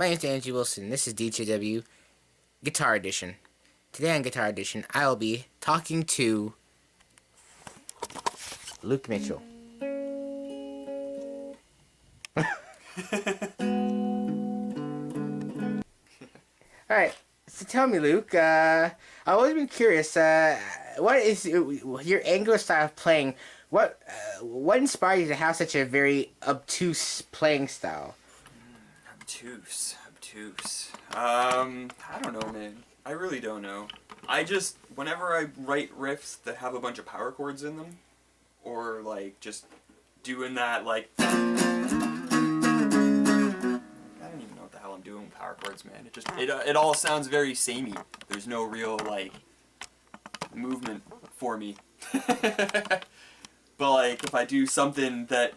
My name is Angie Wilson. This is DGAW Guitar Edition. Today on Guitar Edition, I will be talking to Luke Mitchell. Alright, so tell me, Luke, I've always been curious, what is your angular style of playing? What inspired you to have such a very obtuse playing style? Obtuse. I don't know, man. I really don't know. Whenever I write riffs that have a bunch of power chords in them, or like just doing that, like, I don't even know what the hell I'm doing with power chords, man. It all sounds very samey. There's no real, like, movement for me. But like, if I do something that,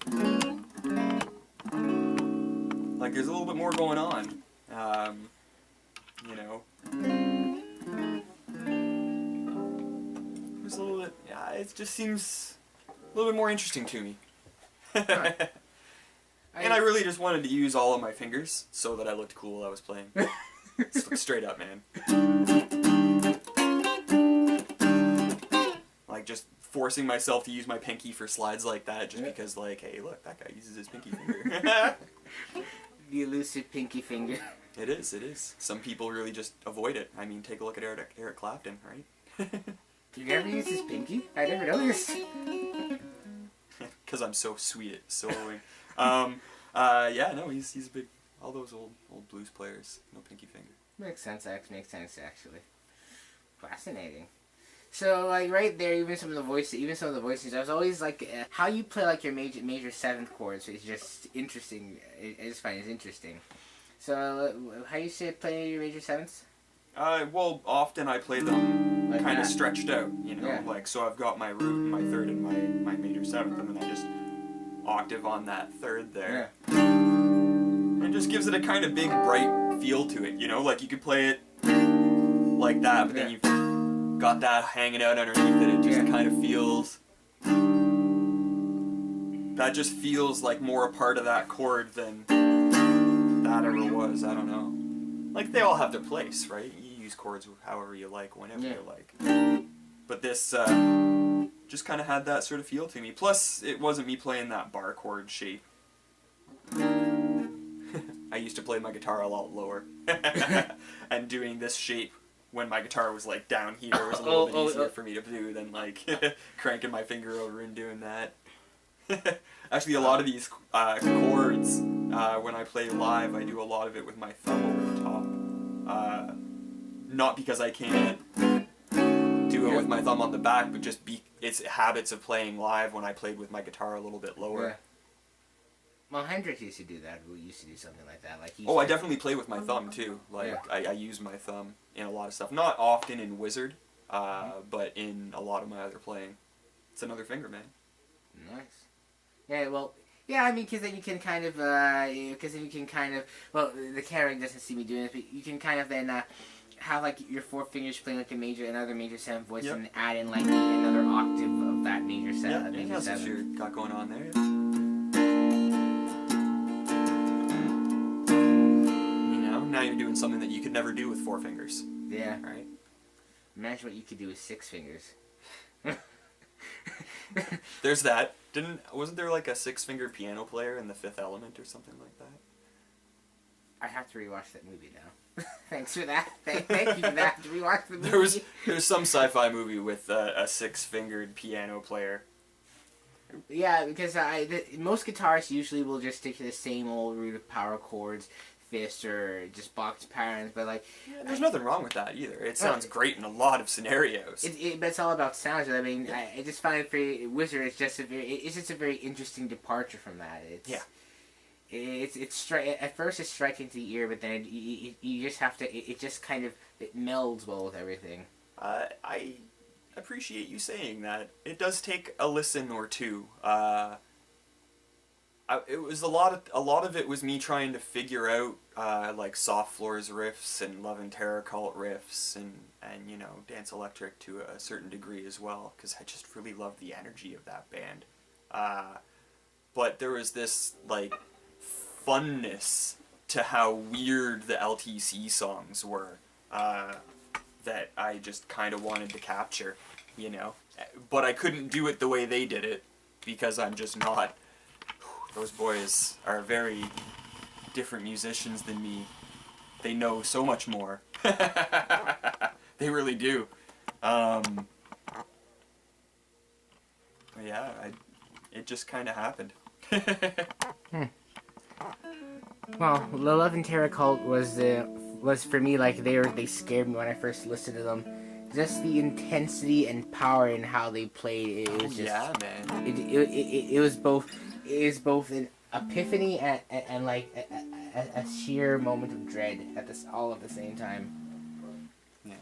like, there's a little bit more going on, you know. There's a little bit, yeah, it just seems a little bit more interesting to me. And I really just wanted to use all of my fingers so that I looked cool while I was playing. Straight up, man. Like, just forcing myself to use my pinky for slides like that just because, like, hey, look, that guy uses his pinky finger. The elusive pinky finger. It is. Some people really just avoid it. I mean, take a look at Eric Clapton, right? You never use his pinky? I never noticed. Because I'm so sweet at soloing. Yeah, no, he's a big, all those old blues players, no pinky finger. Makes sense, actually. Fascinating. So, like, right there, even some of the voices, I was always like, how you play, like, your major seventh chords is just interesting. I just find it interesting. So, how you say play your major sevenths? Well, often I play them like kind of that. Stretched out, you know, Yeah. like, so I've got my root, my third, and my major seventh, and then I just octave on that third there. Yeah. And it just gives it a kind of big, bright feel to it, you know, like, you could play it like that, but then you've got that hanging out underneath it. It just kind of feels, that just feels like more a part of that chord than that ever was. I don't know. Like, they all have their place, right? You use chords however you like, whenever you like. But this just kind of had that sort of feel to me. Plus, it wasn't me playing that bar chord shape. I used to play my guitar a lot lower. And doing this shape when my guitar was, like, down here was a little bit easier for me to do than, like, cranking my finger over and doing that. Actually, a lot of these chords, when I play live, I do a lot of it with my thumb over the top. Not because I can't do it with my thumb on the back, but just it's habits of playing live when I played with my guitar a little bit lower. Yeah. Well, Hendrix used to do that. We used to do something like that. Like I definitely play with my thumb too. Like, I use my thumb in a lot of stuff. Not often in Wizard, but in a lot of my other playing. It's another finger, man. Nice. Yeah, well, yeah, I mean, because then you can kind of, well, the camera doesn't see me doing this, but you can kind of then have, like, your four fingers playing, like, another major seventh voice, and add in, like, another octave of that major seventh. Yeah, that's what you got going on there. You know, now you're doing something that you could never do with four fingers. Yeah. Right? Imagine what you could do with six fingers. There's that. Wasn't there like a six-fingered piano player in The Fifth Element or something like that? I have to rewatch that movie now. Thanks for that. Thank you for that. To rewatch the movie. There's some sci-fi movie with a six-fingered piano player. Yeah, because most guitarists usually will just stick to the same old root of power chords, fifths, or just box patterns. But like, there's nothing wrong with that either. It sounds great in a lot of scenarios. But it's all about sounds. I mean, I just find it for Wizard. It's just a very interesting departure from that. At first it's striking to the ear, but then you just have to. It just kind of melds well with everything. I appreciate you saying that. It does take a listen or two. It was a lot of it was me trying to figure out like Soft Floors riffs and Love and Terror Cult riffs and you know, Dance Electric to a certain degree as well, because I just really loved the energy of that band. But there was this like funness to how weird the LTC songs were that I just kind of wanted to capture, you know. But I couldn't do it the way they did it because I'm just not. Those boys are very different musicians than me. They know so much more. They really do. Yeah, it just kind of happened. Well, the Love and Terror Cult was for me like they scared me when I first listened to them. Just the intensity and power in how they played. It was just, yeah, man. It was both an epiphany and like a sheer moment of dread at this all at the same time. Yeah.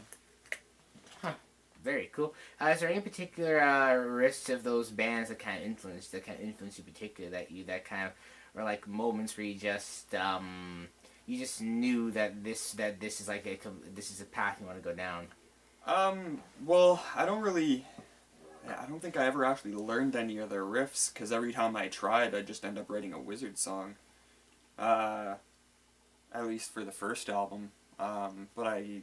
Huh. Very cool. Is there any particular riffs of those bands that kind of influenced you particularly that kind of were like moments where you just knew that this is like this is a path you want to go down? Well, I don't think I ever actually learned any of their riffs, because every time I tried, I'd just end up writing a Wizard song. At least for the first album. But I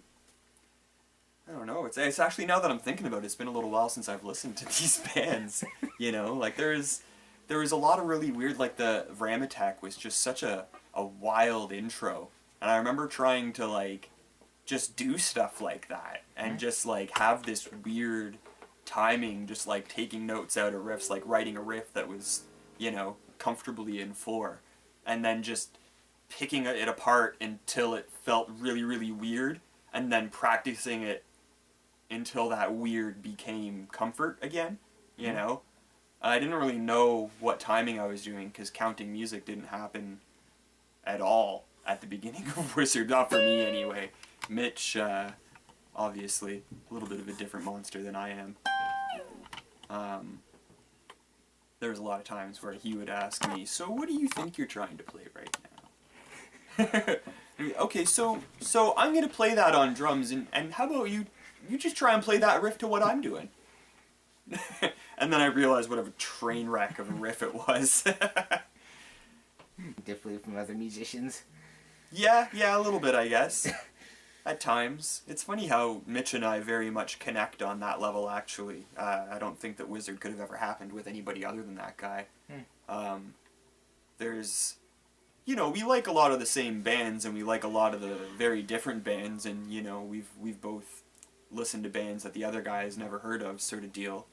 don't know, it's actually, now that I'm thinking about it, it's been a little while since I've listened to these bands, you know, like there was a lot of really weird, like the Ram Attack was just such a wild intro, and I remember trying to like just do stuff like that and just like have this weird timing, just like taking notes out of riffs, like writing a riff that was, you know, comfortably in 4, and then just picking it apart until it felt really, really weird, and then practicing it until that weird became comfort again, you know? I didn't really know what timing I was doing, because counting music didn't happen at all at the beginning of Wizard, not for me anyway. Mitch, obviously, a little bit of a different monster than I am. There was a lot of times where he would ask me, so what do you think you're trying to play right now? Okay, so I'm going to play that on drums, and how about you just try and play that riff to what I'm doing? And then I realized what a train wreck of a riff it was. Differently from other musicians? Yeah, a little bit, I guess. At times. It's funny how Mitch and I very much connect on that level, actually. I don't think that Wizard could have ever happened with anybody other than that guy. There's... You know, we like a lot of the same bands, and we like a lot of the very different bands, and, you know, we've both listened to bands that the other guy has never heard of, sort of deal.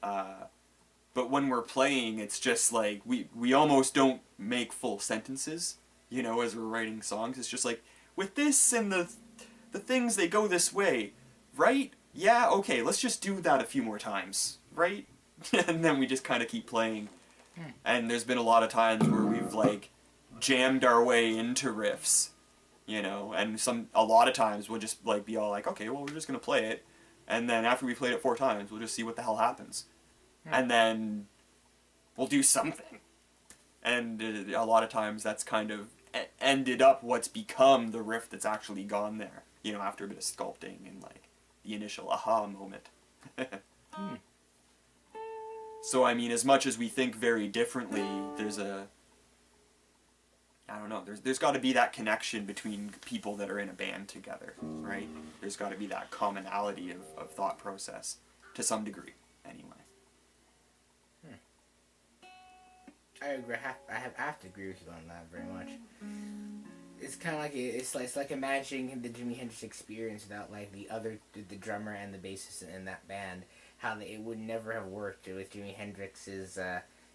But when we're playing, it's just like, we almost don't make full sentences, you know, as we're writing songs. It's just like, with this and the things, they go this way, right? Yeah, okay, let's just do that a few more times, right? And then we just kind of keep playing. And there's been a lot of times where we've, like, jammed our way into riffs, you know, and a lot of times we'll just, like, be all like, okay, well, we're just going to play it, and then after we played it 4 times, we'll just see what the hell happens. And then we'll do something. And a lot of times that's kind of ended up what's become the riff that's actually gone there, you know, after a bit of sculpting and, like, the initial aha moment. So, I mean, as much as we think very differently, there's I don't know, there's got to be that connection between people that are in a band together, right? There's got to be that commonality of thought process, to some degree, anyway. I agree. I have to agree with you on that very much. It's kind of like it's like imagining the Jimi Hendrix experience without like the drummer and the bassist in that band. How it would never have worked with Jimi Hendrix's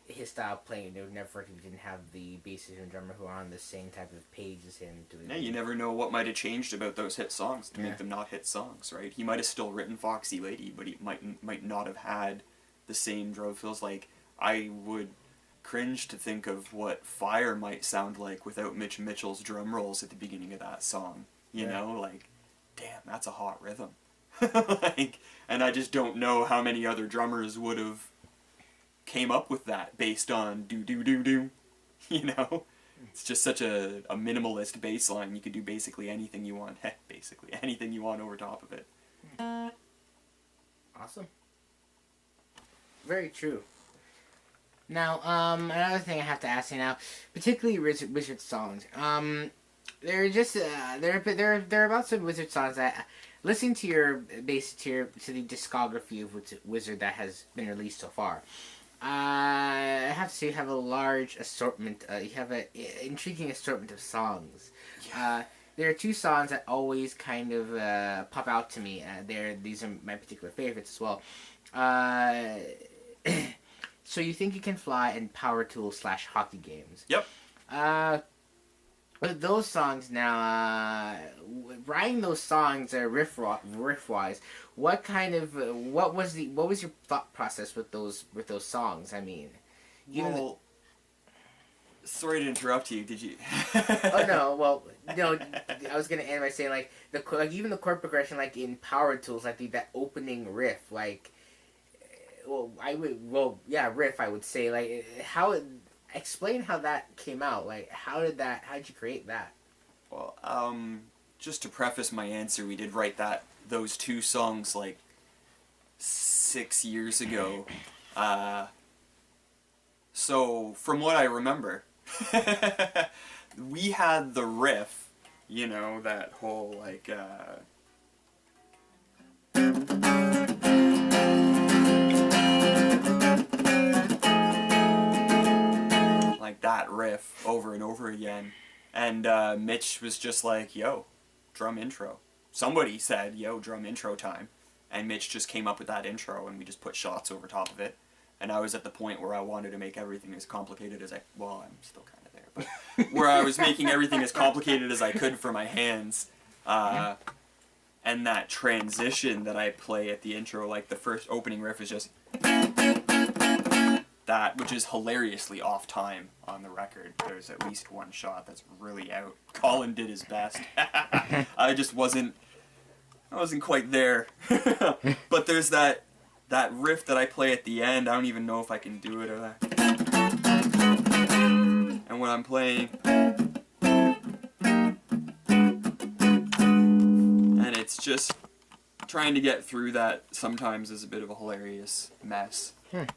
his style of playing. It would never work if you didn't have the bassist and drummer who are on the same type of page as him. Yeah, you never know what might have changed about those hit songs to make them not hit songs, right? He might have still written Foxy Lady, but he might not have had the same drum fills. Like, I would cringe to think of what Fire might sound like without Mitch Mitchell's drum rolls at the beginning of that song. You know, like, damn, that's a hot rhythm. Like, and I just don't know how many other drummers would have came up with that based on do, you know? It's just such a minimalist bass line. You could do basically anything you want. Basically anything you want over top of it. Awesome. Very true. Now, another thing I have to ask you now, particularly Wizard songs. They're just they're about some Wizard songs that listening to to the discography of Wizard that has been released so far. I have to say you have a large assortment. You have an intriguing assortment of songs. Yeah. There are two songs that always kind of pop out to me. These are my particular favorites as well. So You Think You Can Fly and Power Tools / Hockey Games. Yep. But those songs now, writing those songs riff wise, what was your thought process with those songs? I mean, sorry to interrupt you. Did you? Oh no, well no, I was gonna end by saying like even the chord progression like in Power Tools, like that opening riff, like riff I would say like explain how that came out. Like, how did you create that? Well, just to preface my answer, we did write those two songs like 6 years ago. So from what I remember, we had the riff, you know, that whole like that riff over and over again, and Mitch was just like, yo, drum intro. Somebody said, yo, drum intro time, and Mitch just came up with that intro, and we just put shots over top of it. And I was at the point where I wanted to make everything as complicated as I'm still kind of there, but where I was making everything as complicated as I could for my hands. And that transition that I play at the intro, like the first opening riff is just that, which is hilariously off time on the record. There's at least one shot that's really out. Colin did his best. I wasn't quite there. But there's that riff that I play at the end. I don't even know if I can do it or that. And when I'm playing, and it's just trying to get through that sometimes is a bit of a hilarious mess.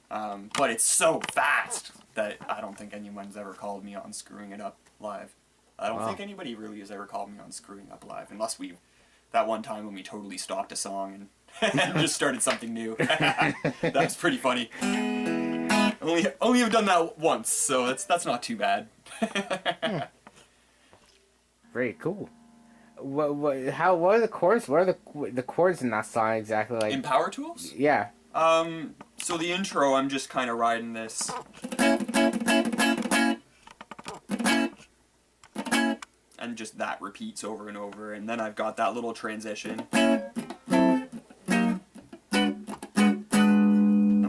But it's so fast that I don't think anyone's ever called me on screwing it up live. I don't think anybody really has ever called me on screwing up live, unless that one time when we totally stopped a song and just started something new. That was pretty funny. Only have done that once, so that's not too bad. Very cool. What are the chords? What are the chords in that song exactly like? In Power Tools? Yeah. So the intro, I'm just kind of riding this. And just that repeats over and over, and then I've got that little transition. And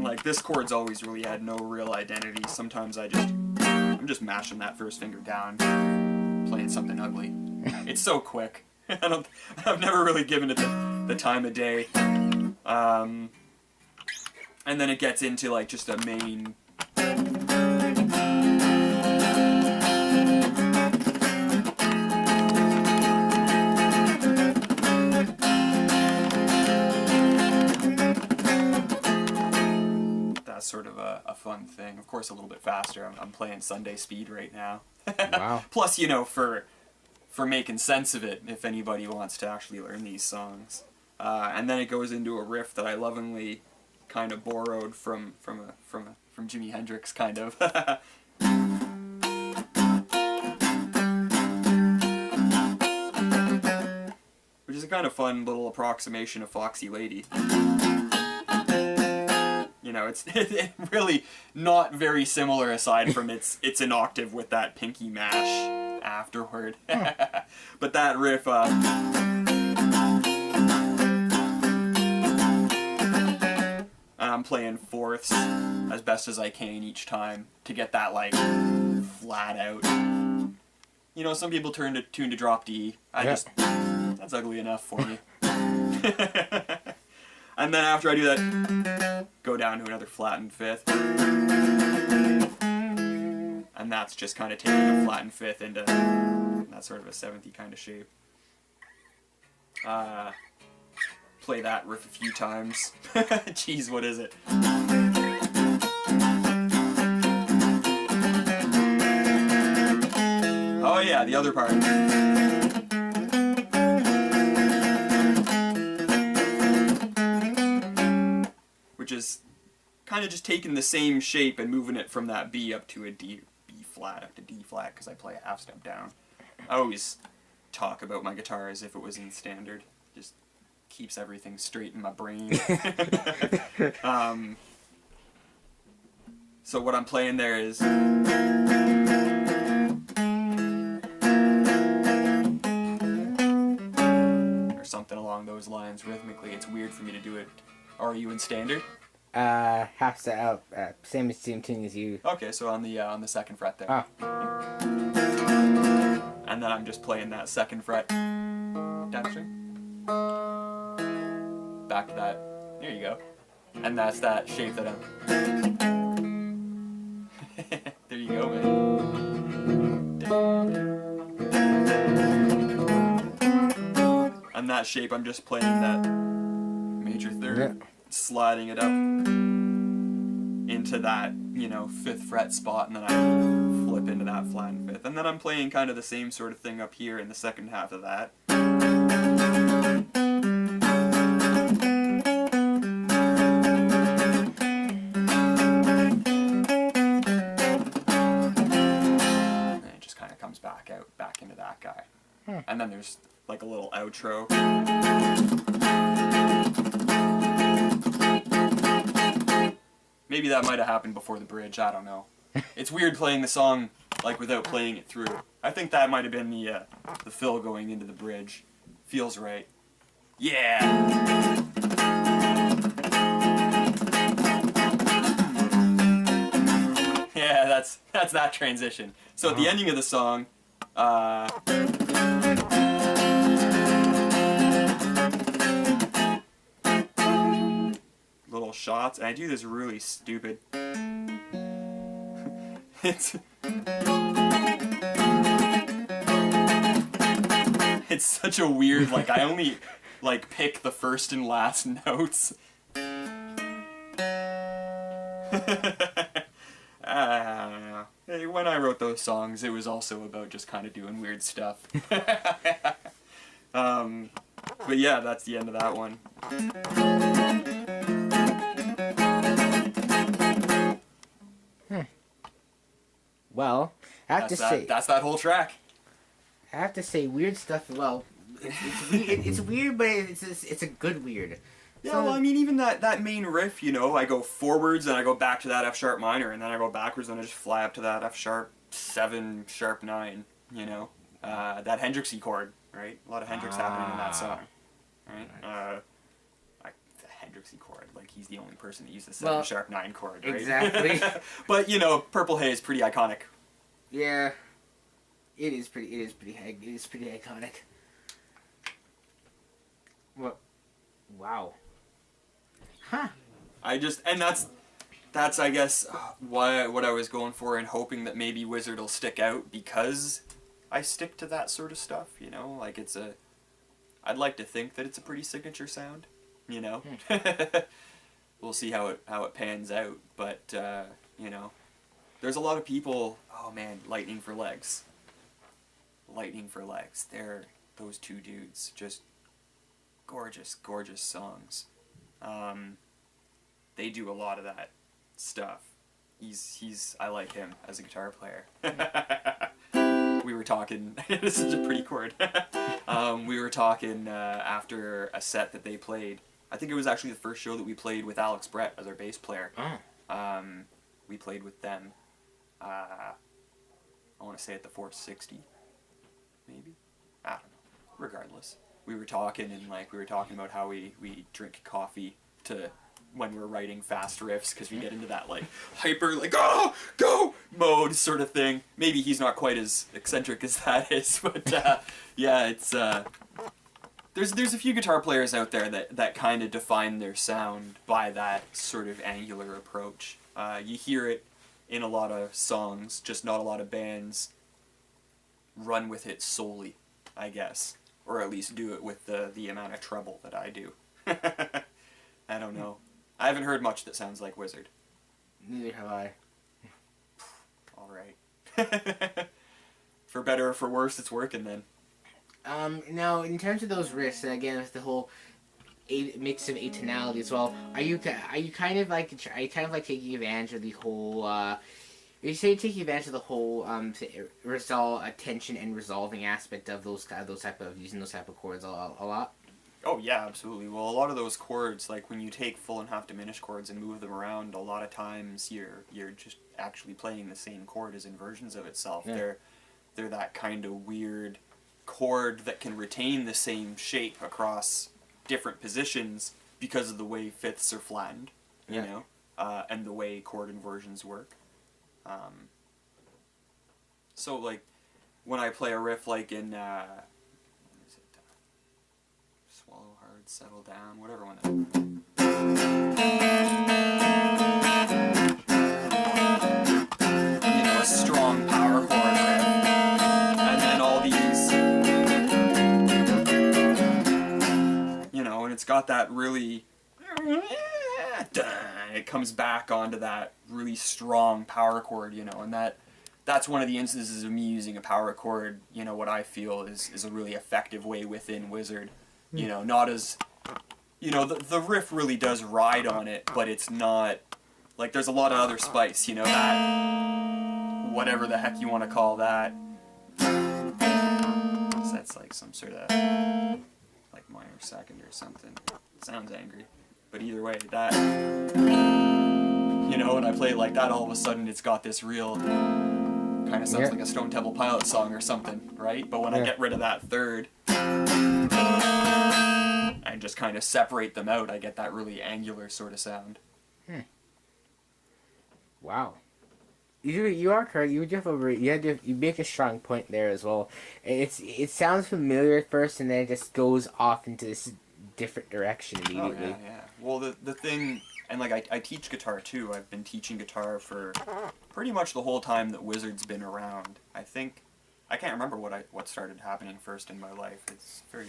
like this chord's always really had no real identity. Sometimes I'm just mashing that first finger down, playing something ugly. It's so quick. I've never really given it the time of day. And then it gets into like just a main. That's sort of a fun thing. Of course, a little bit faster. I'm playing Sunday speed right now. Wow. Plus, you know, for making sense of it, if anybody wants to actually learn these songs. And then it goes into a riff that I lovingly kind of borrowed from Jimi Hendrix, kind of. Which is a kind of fun little approximation of Foxy Lady. You know, it's really not very similar aside from it's an octave with that pinky mash afterward. But that riff, I'm playing fourths as best as I can each time to get that like flat out. You know, some people tune to drop D. That's ugly enough for me. And then after I do that, go down to another flattened fifth. And that's just kind of taking a flattened fifth into that sort of a 7th-y kind of shape. Play that riff a few times. Jeez, what is it? Oh yeah, the other part. of just taking the same shape and moving it from that B up to a B flat up to D flat because I play a half step down. I always talk about my guitar as if it was in standard. Just keeps everything straight in my brain. So what I'm playing there is... or something along those lines rhythmically. It's weird for me to do it. Are you in standard? Half step out, same tune as you. Okay, so on the second fret there. Oh. And then I'm just playing that second fret down string. Back to that. There you go. And that's that shape that I'm... There you go, man. And that shape, I'm just playing that major third, sliding it up into that, you know, 5th fret spot, and then I flip into that flat and 5th. And then I'm playing kind of the same sort of thing up here in the second half of that. Back into that guy. And then there's like a little outro. Maybe that might have happened before the bridge, I don't know. It's weird playing the song like without playing it through. I think that might have been the fill going into the bridge. Feels right. Yeah! Yeah, that's that transition. So at the ending of the song, little shots, and I do this really stupid. It's such a weird, like, I only like pick the first and last notes. I don't know. When I wrote those songs, it was also about just kind of doing weird stuff. But yeah, that's the end of that one. Well, I have to say... That's that whole track. I have to say, weird stuff, well, it's weird, but it's a good weird. Yeah, well, I mean, even that main riff, you know, I go forwards, and I go back to that F sharp minor, and then I go backwards, and I just fly up to that F sharp 7, sharp 9, you know. That Hendrixy chord, right? A lot of Hendrix happening in that song, right? The Hendrixy chord, like, he's the only person that used the 7, sharp 9 chord, right? Exactly. But, you know, Purple Haze, pretty iconic. Yeah. It is pretty iconic. Well, wow. Huh. And that's I guess what I was going for and hoping that maybe Wizard will stick out because I stick to that sort of stuff, you know, like I'd like to think that it's a pretty signature sound, you know. We'll see how it pans out, but you know, there's a lot of people, oh man, Lightning for Legs. They're those two dudes, just gorgeous songs. They do a lot of that stuff. I like him as a guitar player. We were talking, this is a pretty chord. We were talking after a set that they played. I think it was actually the first show that we played with Alex Brett as our bass player. We played with them, I want to say at the 460, maybe? I don't know. Regardless. We were talking about how we drink coffee when we're writing fast riffs because we get into that like hyper like go mode sort of thing. Maybe he's not quite as eccentric as that is, but yeah, it's there's a few guitar players out there that kind of define their sound by that sort of angular approach. You hear it in a lot of songs, just not a lot of bands run with it solely, I guess. Or at least do it with the amount of treble that I do. I don't know. I haven't heard much that sounds like Wizard. Neither have I. Alright. For better or for worse, it's working then. Now, in terms of those riffs, and again, with the whole mix of atonality as well. Are you kind of like taking advantage of the whole? You say taking advantage of the whole attention and resolving aspect of those type of using those type of chords a lot. Oh yeah, absolutely. Well, a lot of those chords, like when you take full and half diminished chords and move them around, a lot of times you're just actually playing the same chord as inversions of itself. Yeah. They're that kind of weird chord that can retain the same shape across different positions because of the way fifths are flattened, you know, and the way chord inversions work. So like when I play a riff like in Swallow Hard, Settle Down, whatever one that you know, a strong power chord riff, and then all these, you know, and it's got that really, it comes back onto that really strong power chord, you know, and that's one of the instances of me using a power chord, you know, what I feel is a really effective way within Wizard. You know, not as, you know, the riff really does ride on it, but it's not, like, there's a lot of other spice, you know, that, whatever the heck you want to call that. So that's like some sort of, like, minor second or something. It sounds angry. But either way, that, you know, when I play it like that, all of a sudden it's got this real, kind of sounds like a Stone Temple Pilots song or something, right? But when I get rid of that third and just kind of separate them out, I get that really angular sort of sound. Wow. You are correct. You make a strong point there as well. It sounds familiar at first, and then it just goes off into this different direction immediately. Oh, yeah. Well, the thing, and like I teach guitar too. I've been teaching guitar for pretty much the whole time that Wizard's been around. I think I can't remember what started happening first in my life. It's very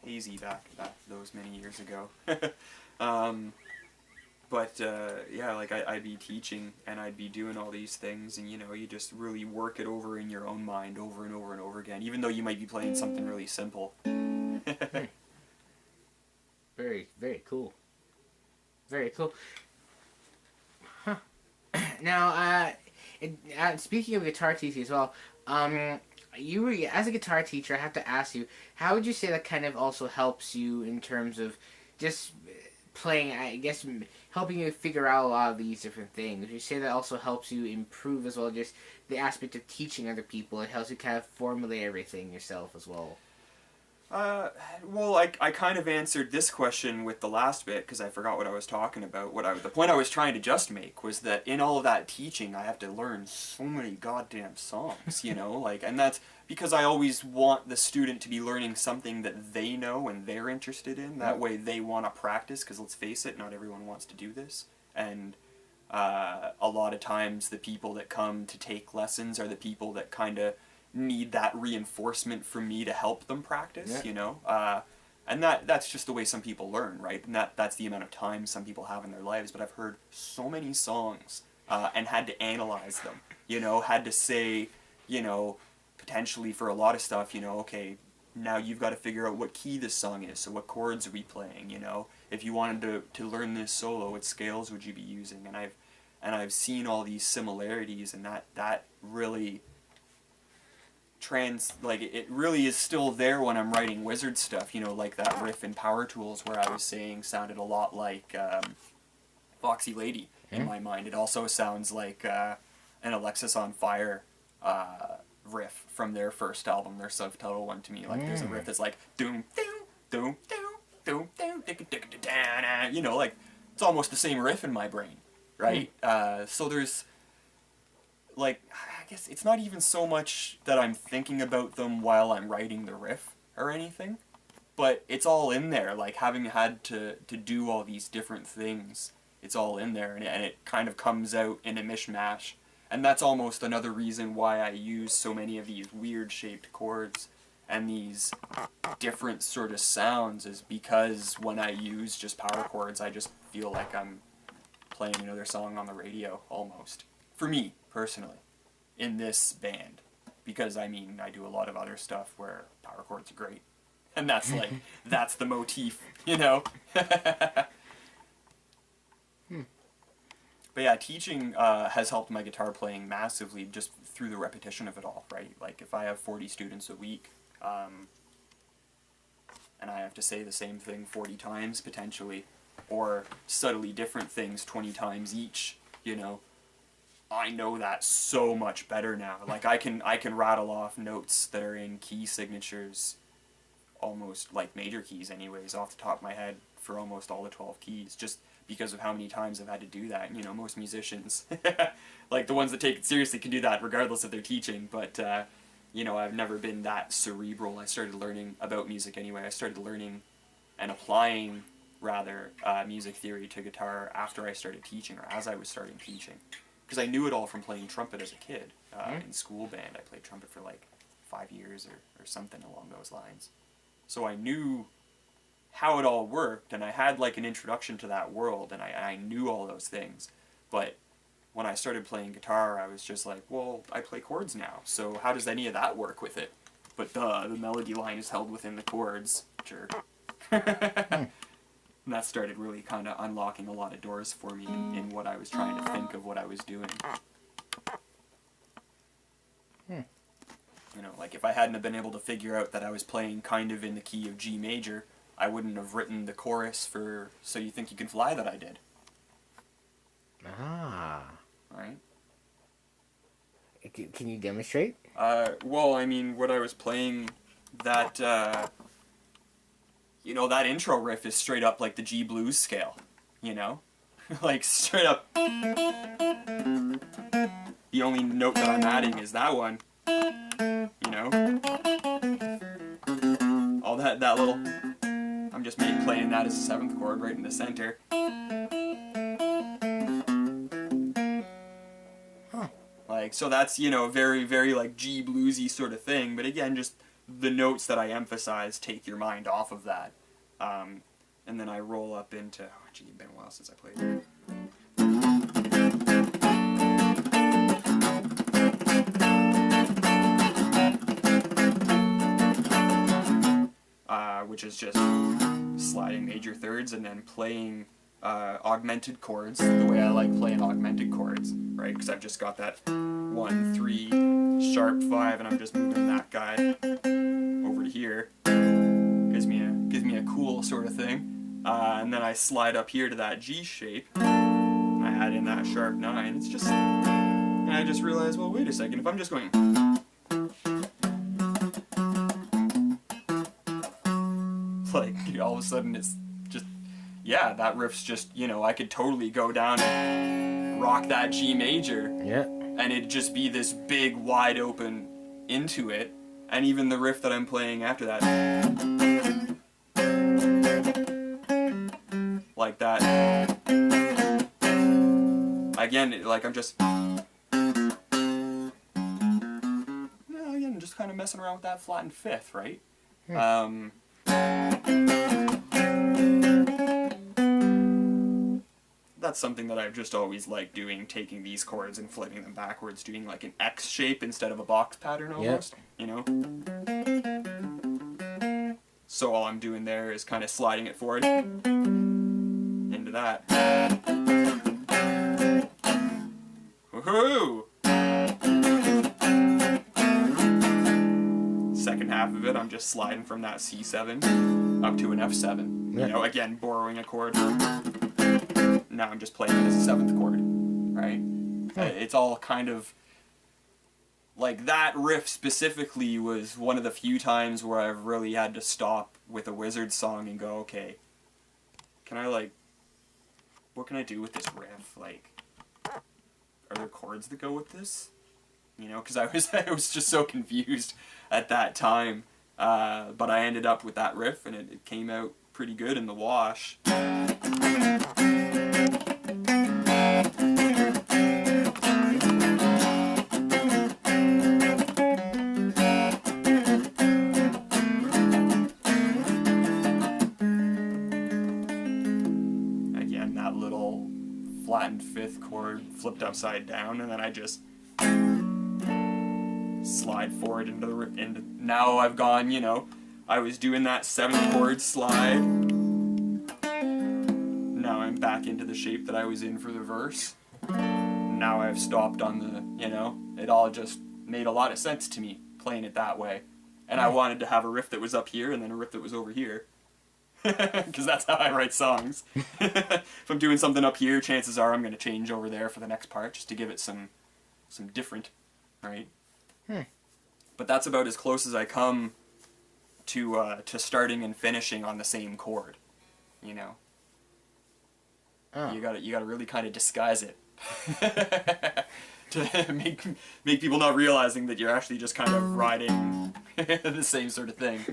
hazy back those many years ago. But yeah, like I'd be teaching and I'd be doing all these things, and you know, you just really work it over in your own mind over and over and over again, even though you might be playing something really simple. Very, very cool. Very cool. Huh. Now, speaking of guitar teaching as well, you were, as a guitar teacher, I have to ask you, how would you say that kind of also helps you in terms of just playing, I guess, helping you figure out a lot of these different things? Would you say that also helps you improve as well, just the aspect of teaching other people? It helps you kind of formulate everything yourself as well. Well, I kind of answered this question with the last bit because I forgot what I was talking about. The point I was trying to just make was that in all of that teaching, I have to learn so many goddamn songs, you know, like, and that's because I always want the student to be learning something that they know and they're interested in. That way they want to practice, because let's face it, not everyone wants to do this. And a lot of times the people that come to take lessons are the people that kind of need that reinforcement from me to help them practice, you know? And that's just the way some people learn, right? And that's the amount of time some people have in their lives. But I've heard so many songs and had to analyze them, you know, had to say, you know, potentially for a lot of stuff, you know, okay, now you've got to figure out what key this song is, so what chords are we playing, you know? If you wanted to learn this solo, what scales would you be using? And I've seen all these similarities, and that really it really is still there when I'm writing Wizard stuff, you know, like that riff in Power Tools where I was saying sounded a lot like Foxy Lady in my mind. It also sounds like an Alexis on Fire riff from their first album, their subtitle one to me. Like there's a riff that's like doom doom doom doom doom doom, you know, like it's almost the same riff in my brain, right? So there's, like, I guess it's not even so much that I'm thinking about them while I'm writing the riff or anything, but it's all in there, like having had to do all these different things, it's all in there, and it kind of comes out in a mishmash. And that's almost another reason why I use so many of these weird shaped chords and these different sort of sounds, is because when I use just power chords, I just feel like I'm playing another song on the radio, almost. For me, personally, in this band. Because, I mean, I do a lot of other stuff where power chords are great. And that's like, that's the motif, you know? But yeah, teaching has helped my guitar playing massively just through the repetition of it all, right? Like if I have 40 students a week, and I have to say the same thing 40 times potentially, or subtly different things 20 times each, you know, I know that so much better now. Like I can rattle off notes that are in key signatures, almost like major keys anyways, off the top of my head for almost all the 12 keys, just because of how many times I've had to do that. You know, most musicians, like the ones that take it seriously, can do that regardless of their teaching, but you know, I've never been that cerebral. I started learning about music anyway. I started learning and applying, rather, music theory to guitar after I started teaching, or as I was starting teaching. Because I knew it all from playing trumpet as a kid. In school band, I played trumpet for like 5 years or something along those lines. So I knew how it all worked, and I had like an introduction to that world, and I knew all those things. But when I started playing guitar, I was just like, well, I play chords now, so how does any of that work with it? But the melody line is held within the chords. Sure. And that started really kind of unlocking a lot of doors for me in what I was trying to think of what I was doing. You know, like if I hadn't have been able to figure out that I was playing kind of in the key of G major, I wouldn't have written the chorus for So You Think You Can Fly that I did. Ah. Right? Can you demonstrate? Well, I mean, what I was playing, that, you know, that intro riff is straight up like the G blues scale, you know? Like, straight up. The only note that I'm adding is that one, you know? All that little, I'm just playing that as a 7th chord right in the center. Like, so that's, you know, very, very, like, G bluesy sort of thing, but again, just the notes that I emphasize take your mind off of that. And then I roll up into, oh, gee, it's been a while since I played. Which is just sliding major thirds and then playing augmented chords the way I like playing augmented chords, right? Because I've just got that 1, 3, sharp 5, and I'm just moving that guy over to here. Gives me a cool sort of thing. And then I slide up here to that G shape. And I add in that sharp 9. It's just, and I just realized, well, wait a second. If I'm just going, like, all of a sudden it's just, yeah, that riff's just, you know, I could totally go down and rock that G major. Yeah. And it'd just be this big, wide open into it. And even the riff that I'm playing after that, like that. Again, like I'm just, again, just kind of messing around with that flattened 5th, right? That's something that I've just always liked doing, taking these chords and flipping them backwards, doing like an X shape instead of a box pattern almost, you know? So all I'm doing there is kind of sliding it forward into that. Woohoo! Second half of it, I'm just sliding from that C7 up to an F7. You know, again, borrowing a chord. Now I'm just playing it as a 7th chord, right? It's all kind of, like, that riff specifically was one of the few times where I've really had to stop with a Wizard song and go, okay, can I, like, what can I do with this riff? Like, are there chords that go with this? You know, because I was just so confused at that time. But I ended up with that riff, and it came out pretty good in the wash. Again, that little flattened 5th chord flipped upside down, and then I just slide forward into now I've gone, you know, I was doing that 7th chord slide. Now I'm back into the shape that I was in for the verse. Now I've stopped on the, you know, it all just made a lot of sense to me, playing it that way. And I wanted to have a riff that was up here and then a riff that was over here. Because that's how I write songs. If I'm doing something up here, chances are I'm going to change over there for the next part, just to give it some different, right? But that's about as close as I come to starting and finishing on the same chord, you know. You gotta really kind of disguise it to make people not realizing that you're actually just kind of riding the same sort of thing.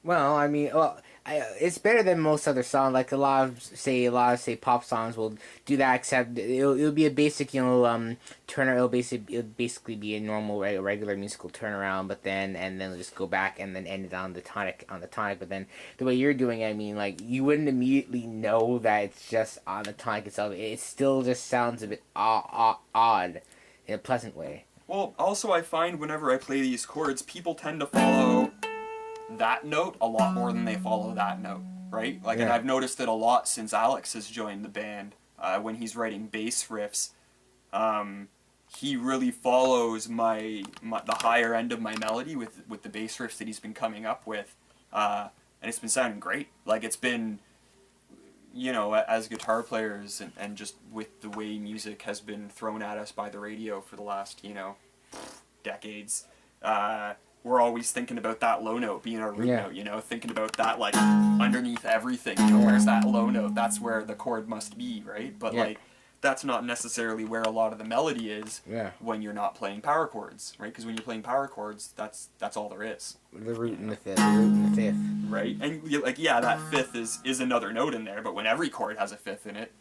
Well, I mean, it's better than most other songs. Like a lot of say pop songs will do that, except it'll be a basic, you know, turner. It'll basically be a normal regular musical turnaround, but then it'll just go back and then end it on the tonic. But then the way you're doing it, I mean, like you wouldn't immediately know that it's just on the tonic itself. It still just sounds a bit odd in a pleasant way. Well, also I find whenever I play these chords, people tend to follow that note a lot more than they follow that note, right? Like, and I've noticed it a lot since Alex has joined the band. When he's writing bass riffs, he really follows the higher end of my melody with the bass riffs that he's been coming up with, and it's been sounding great. Like, it's been, you know, as guitar players and just with the way music has been thrown at us by the radio for the last, you know, decades, we're always thinking about that low note being our root note, you know, thinking about that, like, underneath everything, you know, where's that low note? That's where the chord must be, right? But, like, that's not necessarily where a lot of the melody is when you're not playing power chords, right? Because when you're playing power chords, that's all there is. The root and the fifth. Right? And, like, yeah, that fifth is another note in there, but when every chord has a fifth in it,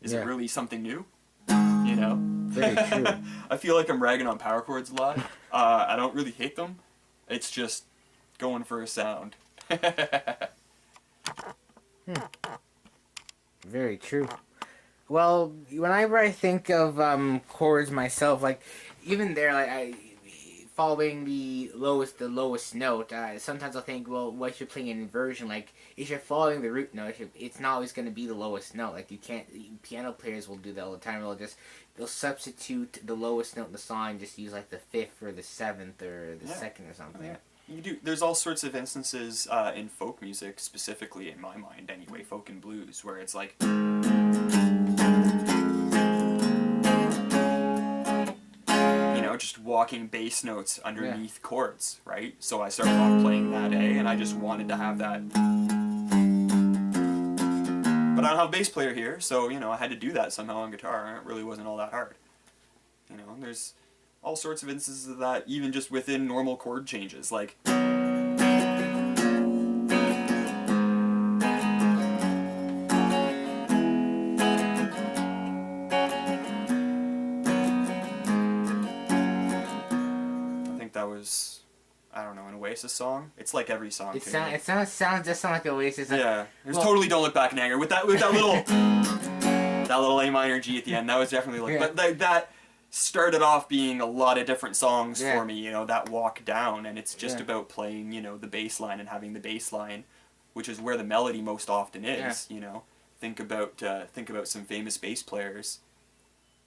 is it really something new? You know? Very true. I feel like I'm ragging on power chords a lot. I don't really hate them. It's just going for a sound. Very true. Well, whenever I think of chords myself, like even there, like following the lowest note, sometimes I'll think, well, what if you're playing an inversion? Like if you're following the root note, it's not always going to be the lowest note. Like you can't. Piano players will do that all the time. They'll substitute the lowest note in the song, just use like the fifth or the seventh or the second or something. Yeah. You do. There's all sorts of instances in folk music, specifically in my mind anyway, folk and blues, where it's like, you know, just walking bass notes underneath chords, right? So I started off playing that A, and I just wanted to have that. But I don't have a bass player here, so, you know, I had to do that somehow on guitar. It really wasn't all that hard. You know, there's all sorts of instances of that, even just within normal chord changes, like, I think that was, I don't know, an Oasis song. It's like every song. It sounds just like Oasis. Yeah, it was totally "Don't Look Back in Anger" with that little that little A minor G at the end. That was definitely like, but that started off being a lot of different songs for me, you know, that walk down, and it's just about playing, you know, the bass line and having the bass line, which is where the melody most often is, you know. Think about some famous bass players.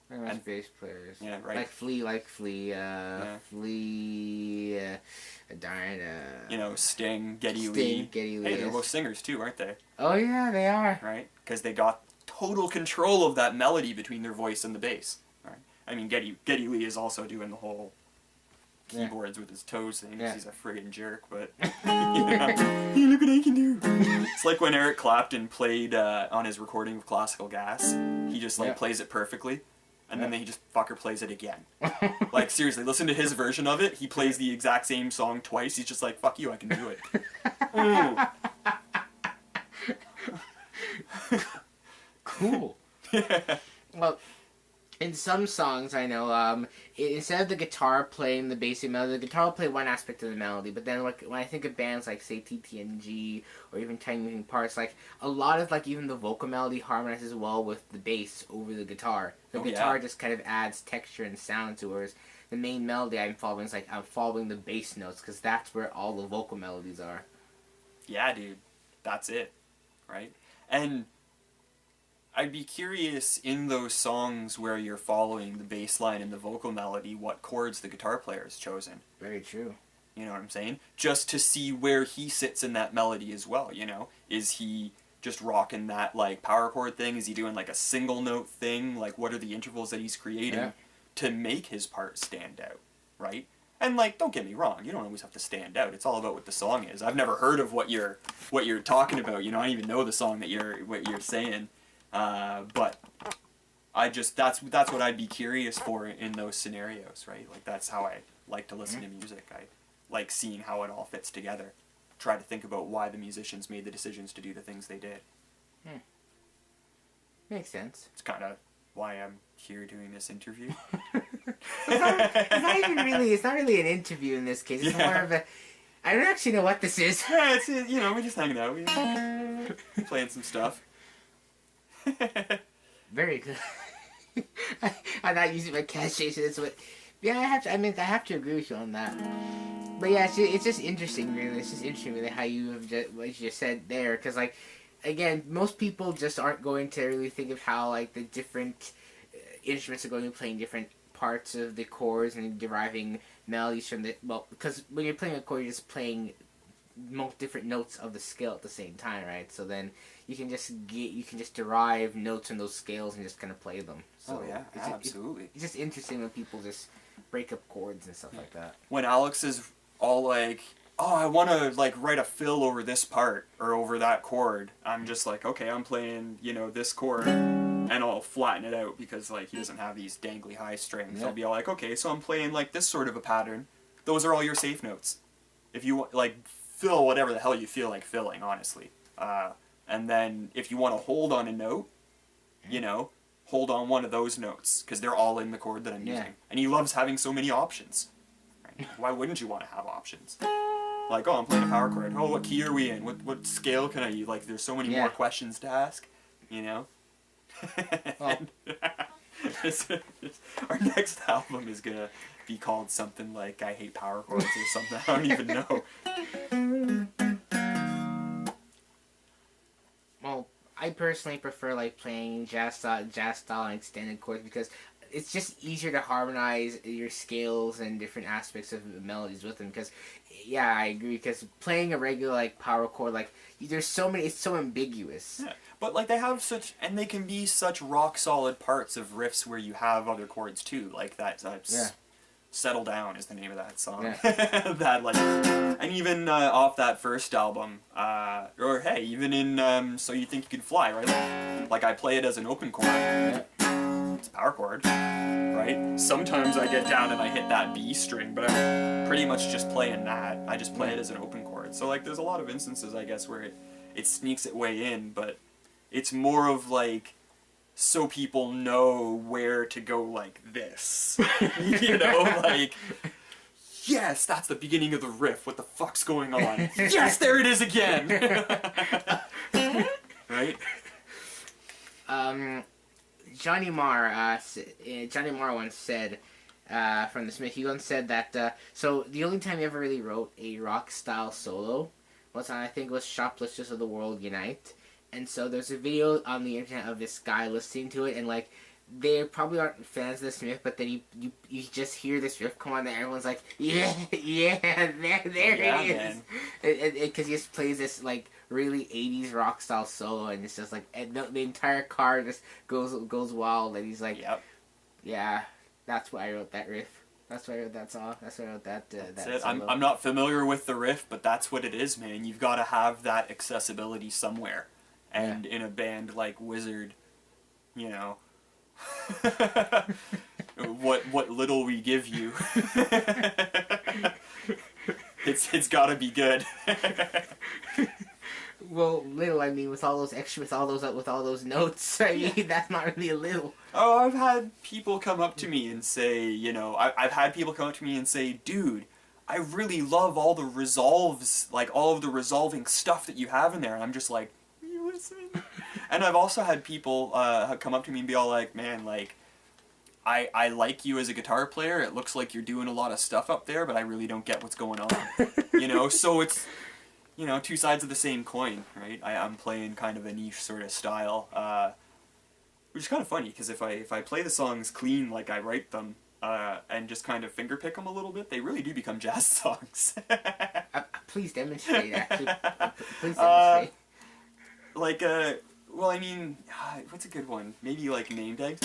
Famous bass players. Yeah, right. Like Flea, Diana. You know, Sting, Geddy Lee. Geddy Lee. Hey, they're both singers too, aren't they? Oh yeah, they are. Right? Because they got total control of that melody between their voice and the bass. I mean, Geddy Lee is also doing the whole keyboards with his toes thing, because he's a friggin' jerk, but, you know, hey, look what I can do. It's like when Eric Clapton played on his recording of Classical Gas, he just, like, plays it perfectly, and then he just fucker plays it again. Like, seriously, listen to his version of it, he plays the exact same song twice, he's just like, fuck you, I can do it. Cool. Well, in some songs, I know, instead of the guitar playing the basic melody, the guitar will play one aspect of the melody. But then, like, when I think of bands like, say, TTNG or even Tiny Moving Parts, like, a lot of, like, even the vocal melody harmonizes well with the bass over the guitar. The guitar just kind of adds texture and sound to it, whereas the main melody I'm following is, like, I'm following the bass notes, because that's where all the vocal melodies are. Yeah, dude. That's it. Right? And I'd be curious in those songs where you're following the bass line and the vocal melody, what chords the guitar player has chosen. Very true. You know what I'm saying? Just to see where he sits in that melody as well, you know? Is he just rocking that, like, power chord thing? Is he doing, like, a single note thing? Like, what are the intervals that he's creating to make his part stand out, right? And, like, don't get me wrong, you don't always have to stand out. It's all about what the song is. I've never heard of what you're talking about, you know? I don't even know the song that you're saying. But I just, that's what I'd be curious for in those scenarios, right? Like, that's how I like to listen to music. I like seeing how it all fits together. Try to think about why the musicians made the decisions to do the things they did. Makes sense. It's kind of why I'm here doing this interview. It's not really an interview in this case. It's more of a, I don't actually know what this is. Yeah, it's, you know, we're just hanging out. We're playing some stuff. Very good. I'm not using my catchphrase for this, but yeah, I have to agree with you on that. But yeah, it's just interesting, really. It's just interesting, really, how you have what you just said there, because, like, again, most people just aren't going to really think of how, like, the different instruments are going to be playing different parts of the chords and deriving melodies from the, well, because when you're playing a chord, you're just playing different notes of the scale at the same time, right? So then you can just derive notes from those scales and just kind of play them. So absolutely. It's just interesting when people just break up chords and stuff like that. When Alex is all like, oh, I want to, like, write a fill over this part or over that chord, I'm just like, okay, I'm playing, you know, this chord, and I'll flatten it out because, like, he doesn't have these dangly high strings. I'll be all like, okay, so I'm playing, like, this sort of a pattern. Those are all your safe notes. If you, like, fill whatever the hell you feel like filling, honestly. And then if you want to hold on a note, you know, hold on one of those notes, because they're all in the chord that I'm using. And he loves having so many options. Right? Why wouldn't you want to have options? Like, oh, I'm playing a power chord. Oh, what key are we in? What scale can I use? Like, there's so many more questions to ask, you know? Well. Our next album is going to be called something like I Hate Power Chords or something. I don't even know. Well, I personally prefer, like, playing jazz style and extended chords because it's just easier to harmonize your scales and different aspects of the melodies with them. Because, yeah, I agree. Because playing a regular, like, power chord, like, there's so many, it's so ambiguous. Yeah, but, like, they have such, and they can be such rock solid parts of riffs where you have other chords too, like that. Settle Down is the name of that song. Yeah. That, like, and even off that first album, or hey, even in So You Think You Could Fly, right? Like, I play it as an open chord. Yeah. It's a power chord, right? Sometimes I get down and I hit that B string, but I'm pretty much just playing that. I just play it as an open chord. So, like, there's a lot of instances, I guess, where it sneaks its way in, but it's more of, like, so people know where to go like this. You know, like, yes, that's the beginning of the riff. What the fuck's going on? Yes, there it is again! Right? Johnny Marr once said, from the Smith, he once said that, so the only time he ever really wrote a rock-style solo was on, I think it was Shoplifters of the World Unite. And so there's a video on the internet of this guy listening to it, and, like, they probably aren't fans of the Smith, but then you just hear this riff come on and everyone's like, yeah, there it is. Because he just plays this, like, really 80s rock style solo, and it's just like, and the entire car just goes wild, and he's like, yeah, that's why I wrote that riff. That's why I wrote that song. That's why I wrote that solo. I'm not familiar with the riff, but that's what it is, man. You've got to have that accessibility somewhere. And in a band like Wizard, you know, what little we give you, it's got to be good. Well, little, I mean, with all those extra, with all those notes, I mean, that's not really a little. Oh, I've had people come up to me and say, you know, I've had people come up to me and say, dude, I really love all the resolves, like all of the resolving stuff that you have in there. And I'm just like, you listening? And I've also had people come up to me and be all like, man, like, I like you as a guitar player. It looks like you're doing a lot of stuff up there, but I really don't get what's going on. You know, so it's, you know, two sides of the same coin, right? I'm playing kind of a niche sort of style, which is kind of funny, because if I play the songs clean like I write them, and just kind of fingerpick them a little bit, they really do become jazz songs. Please demonstrate, actually. Please demonstrate. Like, well, I mean, what's a good one? Maybe like Name Tags?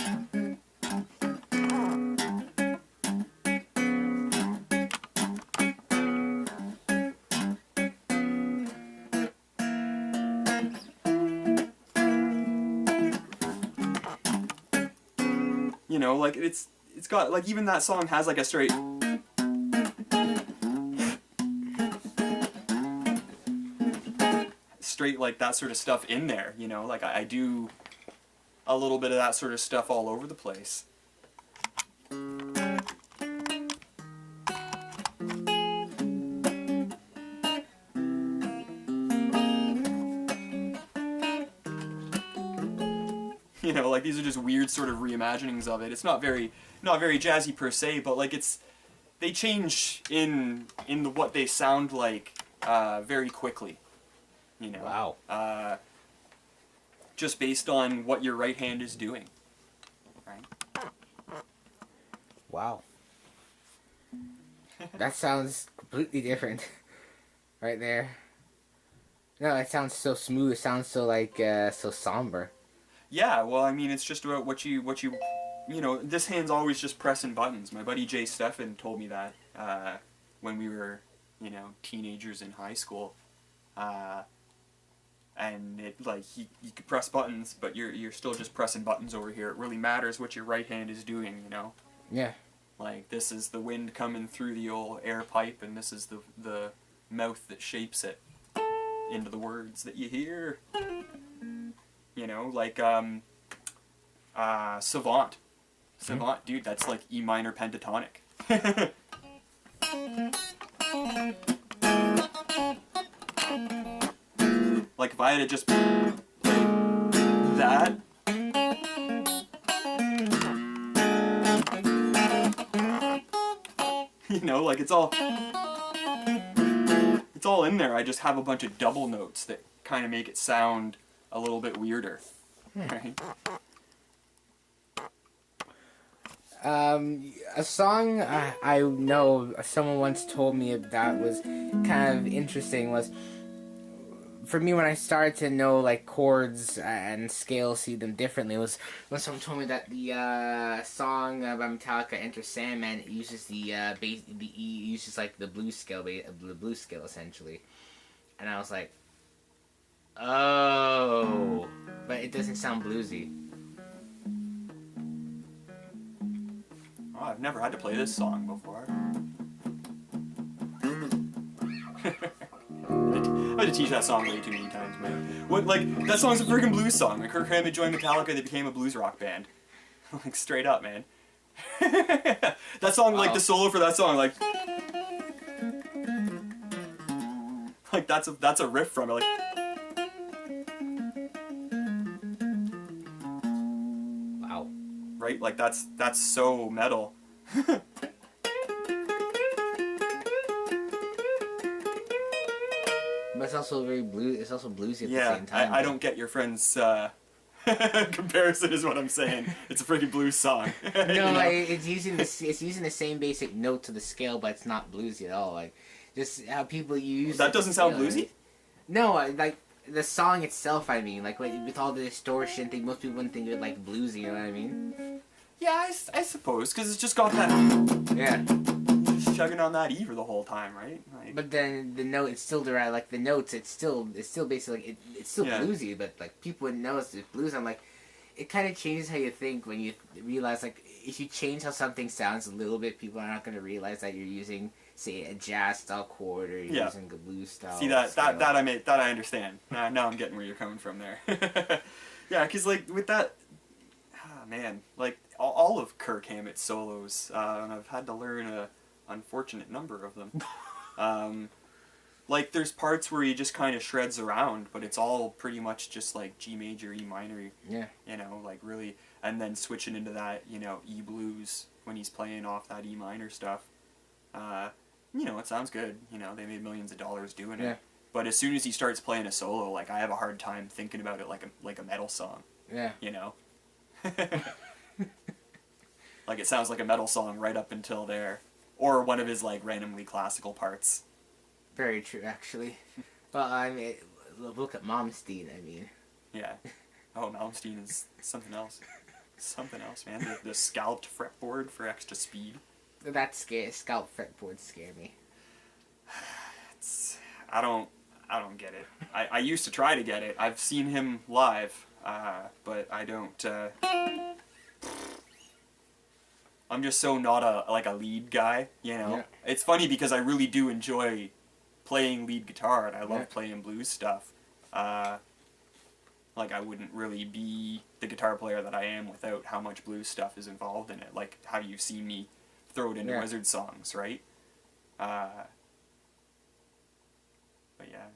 You know, like, it's got, like, even that song has, like, a straight... straight, like, that sort of stuff in there, you know? Like, I do a little bit of that sort of stuff all over the place. You know, like, these are just weird sort of reimaginings of it. It's not very jazzy per se, but like they change in what they sound like very quickly. You know. Wow. Just based on what your right hand is doing. Right? Wow. That sounds completely different. Right there. No, it sounds so smooth. It sounds so like so somber. Yeah, well, I mean, it's just about what you know, this hand's always just pressing buttons. My buddy Jay Steffen told me that when we were, you know, teenagers in high school. And it, like, you could press buttons, but you're still just pressing buttons over here. It really matters what your right hand is doing, you know? Yeah. Like, this is the wind coming through the old air pipe, and this is the mouth that shapes it into the words that you hear. You know, like, Savant. Savant, dude, that's like E minor pentatonic. Like, if I had to just play that. You know, like, it's all in there. I just have a bunch of double notes that kind of make it sound a little bit weirder. Right? A song I know someone once told me that was kind of interesting was, for me, when I started to know like chords and scales, see them differently, was when someone told me that the song by Metallica, Enter Sandman, it uses the bass, the E uses like the blues scale, the blues scale essentially, and I was like, oh, but it doesn't sound bluesy. Oh, I've never had to play this song before. I had to teach that song way too many times, man. What, like, that song's a freaking blues song. When Kirk Hammett joined Metallica, they became a blues rock band. Like, straight up, man. That song, like, the solo for that song, like that's a riff from it, like. Wow. Right? Like, that's so metal. But it's also very blue. It's also bluesy at the same time. I don't get your friend's comparison, is what I'm saying. It's a freaking blues song. No, you know? it's using the same basic note to the scale, but it's not bluesy at all. Like, just how people use that doesn't sound bluesy. No, like the song itself. I mean, like with all the distortion thing, most people wouldn't think of it like bluesy. You know what I mean? Yeah, I suppose, because it's just got that. Yeah. Just chugging on that E for the whole time, right? Like, but then the note, it's still derived. Like the notes, it's still basically like it's still bluesy, but like people wouldn't know it's blues. I'm like, it kind of changes how you think when you realize, like, if you change how something sounds a little bit, people are not going to realize that you're using say a jazz style chord or you're using a blues style. See that I understand. Now I'm getting where you're coming from there. Yeah, because like with that, man, like all of Kirk Hammett's solos, and I've had to learn a unfortunate number of them. Like there's parts where he just kind of shreds around, but it's all pretty much just like G major, E minor. Yeah. You know, like really, and then switching into that, you know, E blues when he's playing off that E minor stuff. You know, it sounds good. You know, they made millions of dollars doing it. But as soon as he starts playing a solo, like I have a hard time thinking about it like a metal song. Yeah. You know. Like it sounds like a metal song right up until there, or one of his like randomly classical parts. Very true, actually. Well, I mean, look at Malmsteen, I mean. Yeah. Oh, Malmsteen is something else. Something else, man. The scalped fretboard for extra speed. That scalped fretboards scare me. I don't get it. I used to try to get it. I've seen him live, but I don't. I'm just so not a lead guy, you know. Yeah. It's funny because I really do enjoy playing lead guitar, and I love playing blues stuff. Like, I wouldn't really be the guitar player that I am without how much blues stuff is involved in it. Like, how you've seen me throw it into Wizard songs, right? But yeah,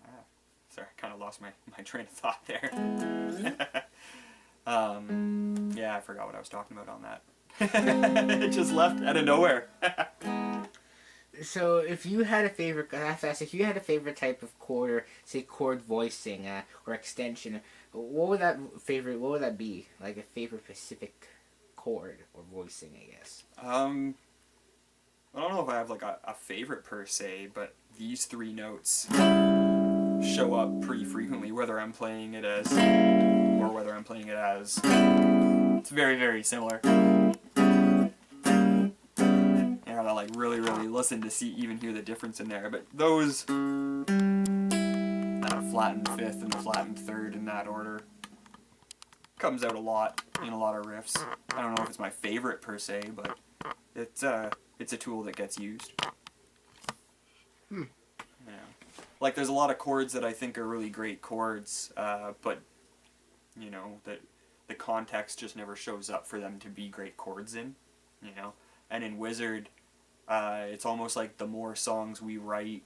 sorry, I kind of lost my train of thought there. Yeah, I forgot what I was talking about on that. It just left out of nowhere. So, if you had a favorite, I have to ask, if you had a favorite type of chord, or say chord voicing, or extension, what would that be? Like a favorite specific chord or voicing, I guess. I don't know if I have like a favorite per se, but these three notes show up pretty frequently, whether I'm playing it as, or whether I'm playing it as. It's very, very similar. I gotta like really listen to even hear the difference in there. But those, that flattened fifth and the flattened third in that order, comes out a lot in a lot of riffs. I don't know if it's my favorite per se, but it's a tool that gets used. Yeah. Like there's a lot of chords that I think are really great chords, but you know that the context just never shows up for them to be great chords in, you know. And in Wizard, it's almost like the more songs we write,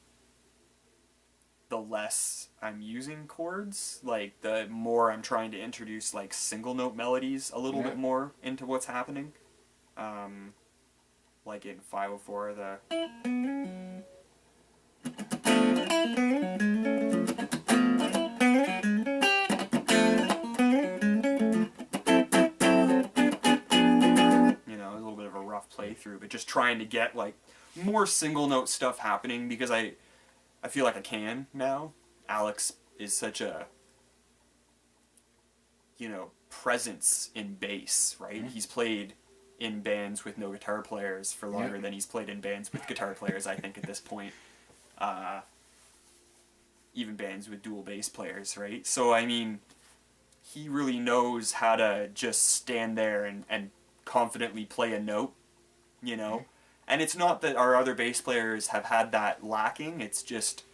the less I'm using chords. Like, the more I'm trying to introduce, like, single note melodies a little bit more into what's happening. Like in 504, playthrough, but just trying to get like more single note stuff happening because I feel like I can now. Alex is such a, you know, presence in bass, right? He's played in bands with no guitar players for longer than he's played in bands with guitar players, I think, at this point. Even bands with dual bass players, right? So, I mean, he really knows how to just stand there and confidently play a note, you know? And it's not that our other bass players have had that lacking, it's just,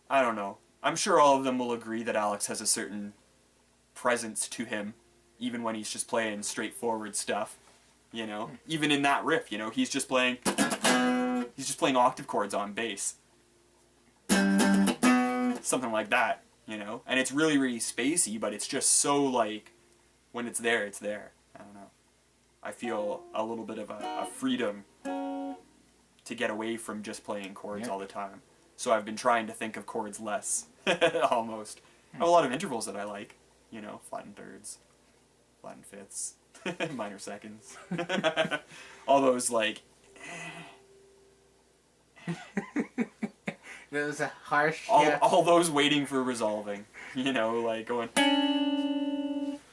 I don't know. I'm sure all of them will agree that Alex has a certain presence to him, even when he's just playing straightforward stuff, you know? Even in that riff, you know, he's just playing octave chords on bass. Something like that, you know? And it's really, really spacey, but it's just so, like, when it's there, it's there. I don't know. I feel a little bit of a freedom to get away from just playing chords all the time. So I've been trying to think of chords less, almost. I have a lot of intervals that I like, you know, flattened thirds, flattened fifths, minor seconds. All those, like... Those are harsh... All those waiting for resolving, you know, like going...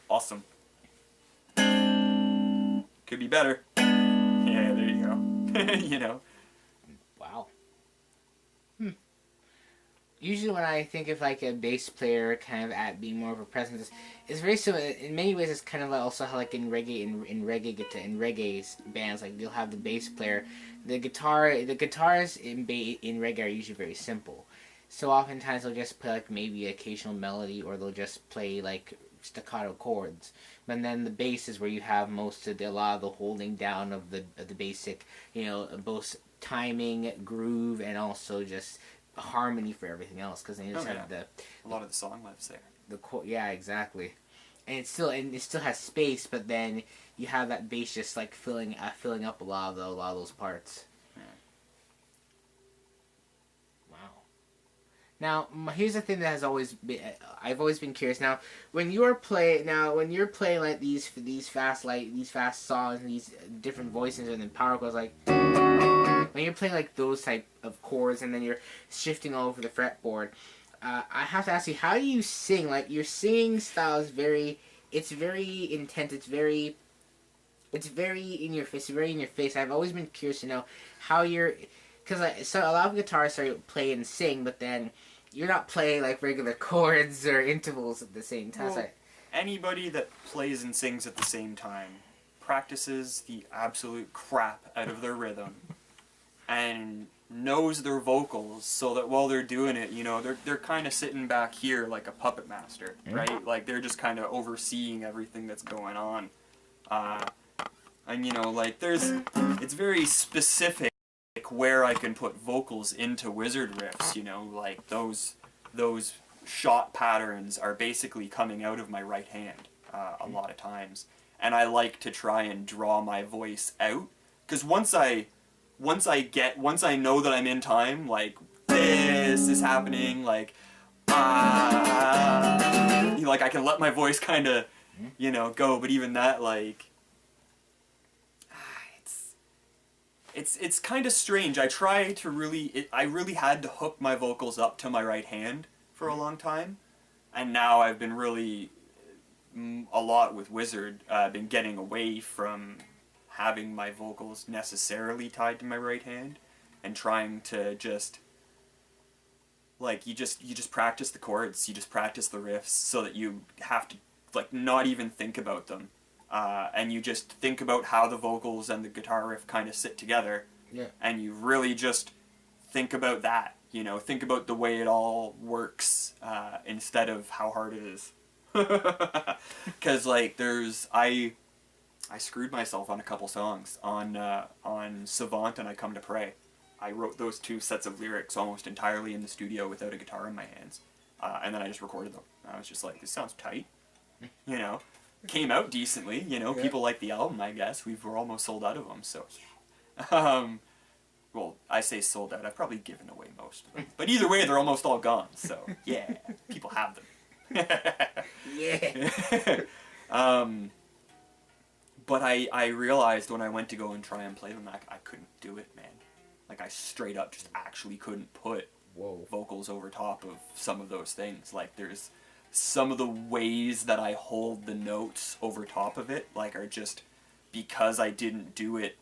Awesome. Could be better. Yeah, there you go. You know. Wow. usually when I think of like a bass player kind of at being more of a presence, it's very similar. In many ways, it's kind of like also how like in reggae, in reggae bands, like you'll have the bass player, the guitars in reggae are usually very simple. So oftentimes they'll just play like maybe occasional melody, or they'll just play like staccato chords. But then the bass is where you have most of a lot of the holding down of the basic, both timing, groove, and also just harmony for everything else, because they just have a lot of the song lives there. Yeah, exactly. And it still has space, but then you have that bass just like filling up a lot of those parts. Yeah. Wow. Now, here's the thing that has always been I've always been curious. Now, when you're playing like these fast songs, and these different voices, and then power chords, like when you're playing like those type of chords, and then you're shifting all over the fretboard, I have to ask you, how do you sing? Like, your singing style is it's very intense. It's very in your face. It's very in your face. I've always been curious to know how because so a lot of guitarists play and sing, but then you're not playing like regular chords or intervals at the same time. Well, anybody that plays and sings at the same time practices the absolute crap out of their rhythm and knows their vocals, so that while they're doing it, they're kind of sitting back here like a puppet master, right? Like they're just kind of overseeing everything that's going on. And it's very specific where I can put vocals into wizard riffs, like those shot patterns are basically coming out of my right hand a lot of times, and I like to try and draw my voice out, because once I know that I'm in time, like this is happening, like I can let my voice kind of go, but even that, like, it's kind of strange. I really had to hook my vocals up to my right hand for a long time, and now I've been really a lot with Wizard, been getting away from having my vocals necessarily tied to my right hand, and trying to just like you just practice the chords, you just practice the riffs, so that you have to like not even think about them. And you just think about how the vocals and the guitar riff kind of sit together, and you really just think about that, think about the way it all works, instead of how hard it is. Because like I screwed myself on a couple songs on Savant and I Come to Pray. I wrote those two sets of lyrics almost entirely in the studio without a guitar in my hands, and then I just recorded them. I was just like, this sounds tight, Came out decently, People like the album, I guess. We're almost sold out of them, so yeah. Well, I say sold out. I've probably given away most of them, but either way, they're almost all gone. So yeah, people have them. Yeah. But I realized when I went to go and try and play them, I couldn't do it, man. Like, I straight up just actually couldn't put vocals over top of some of those things. Like, there's some of the ways that I hold the notes over top of it, like, are just because I didn't do it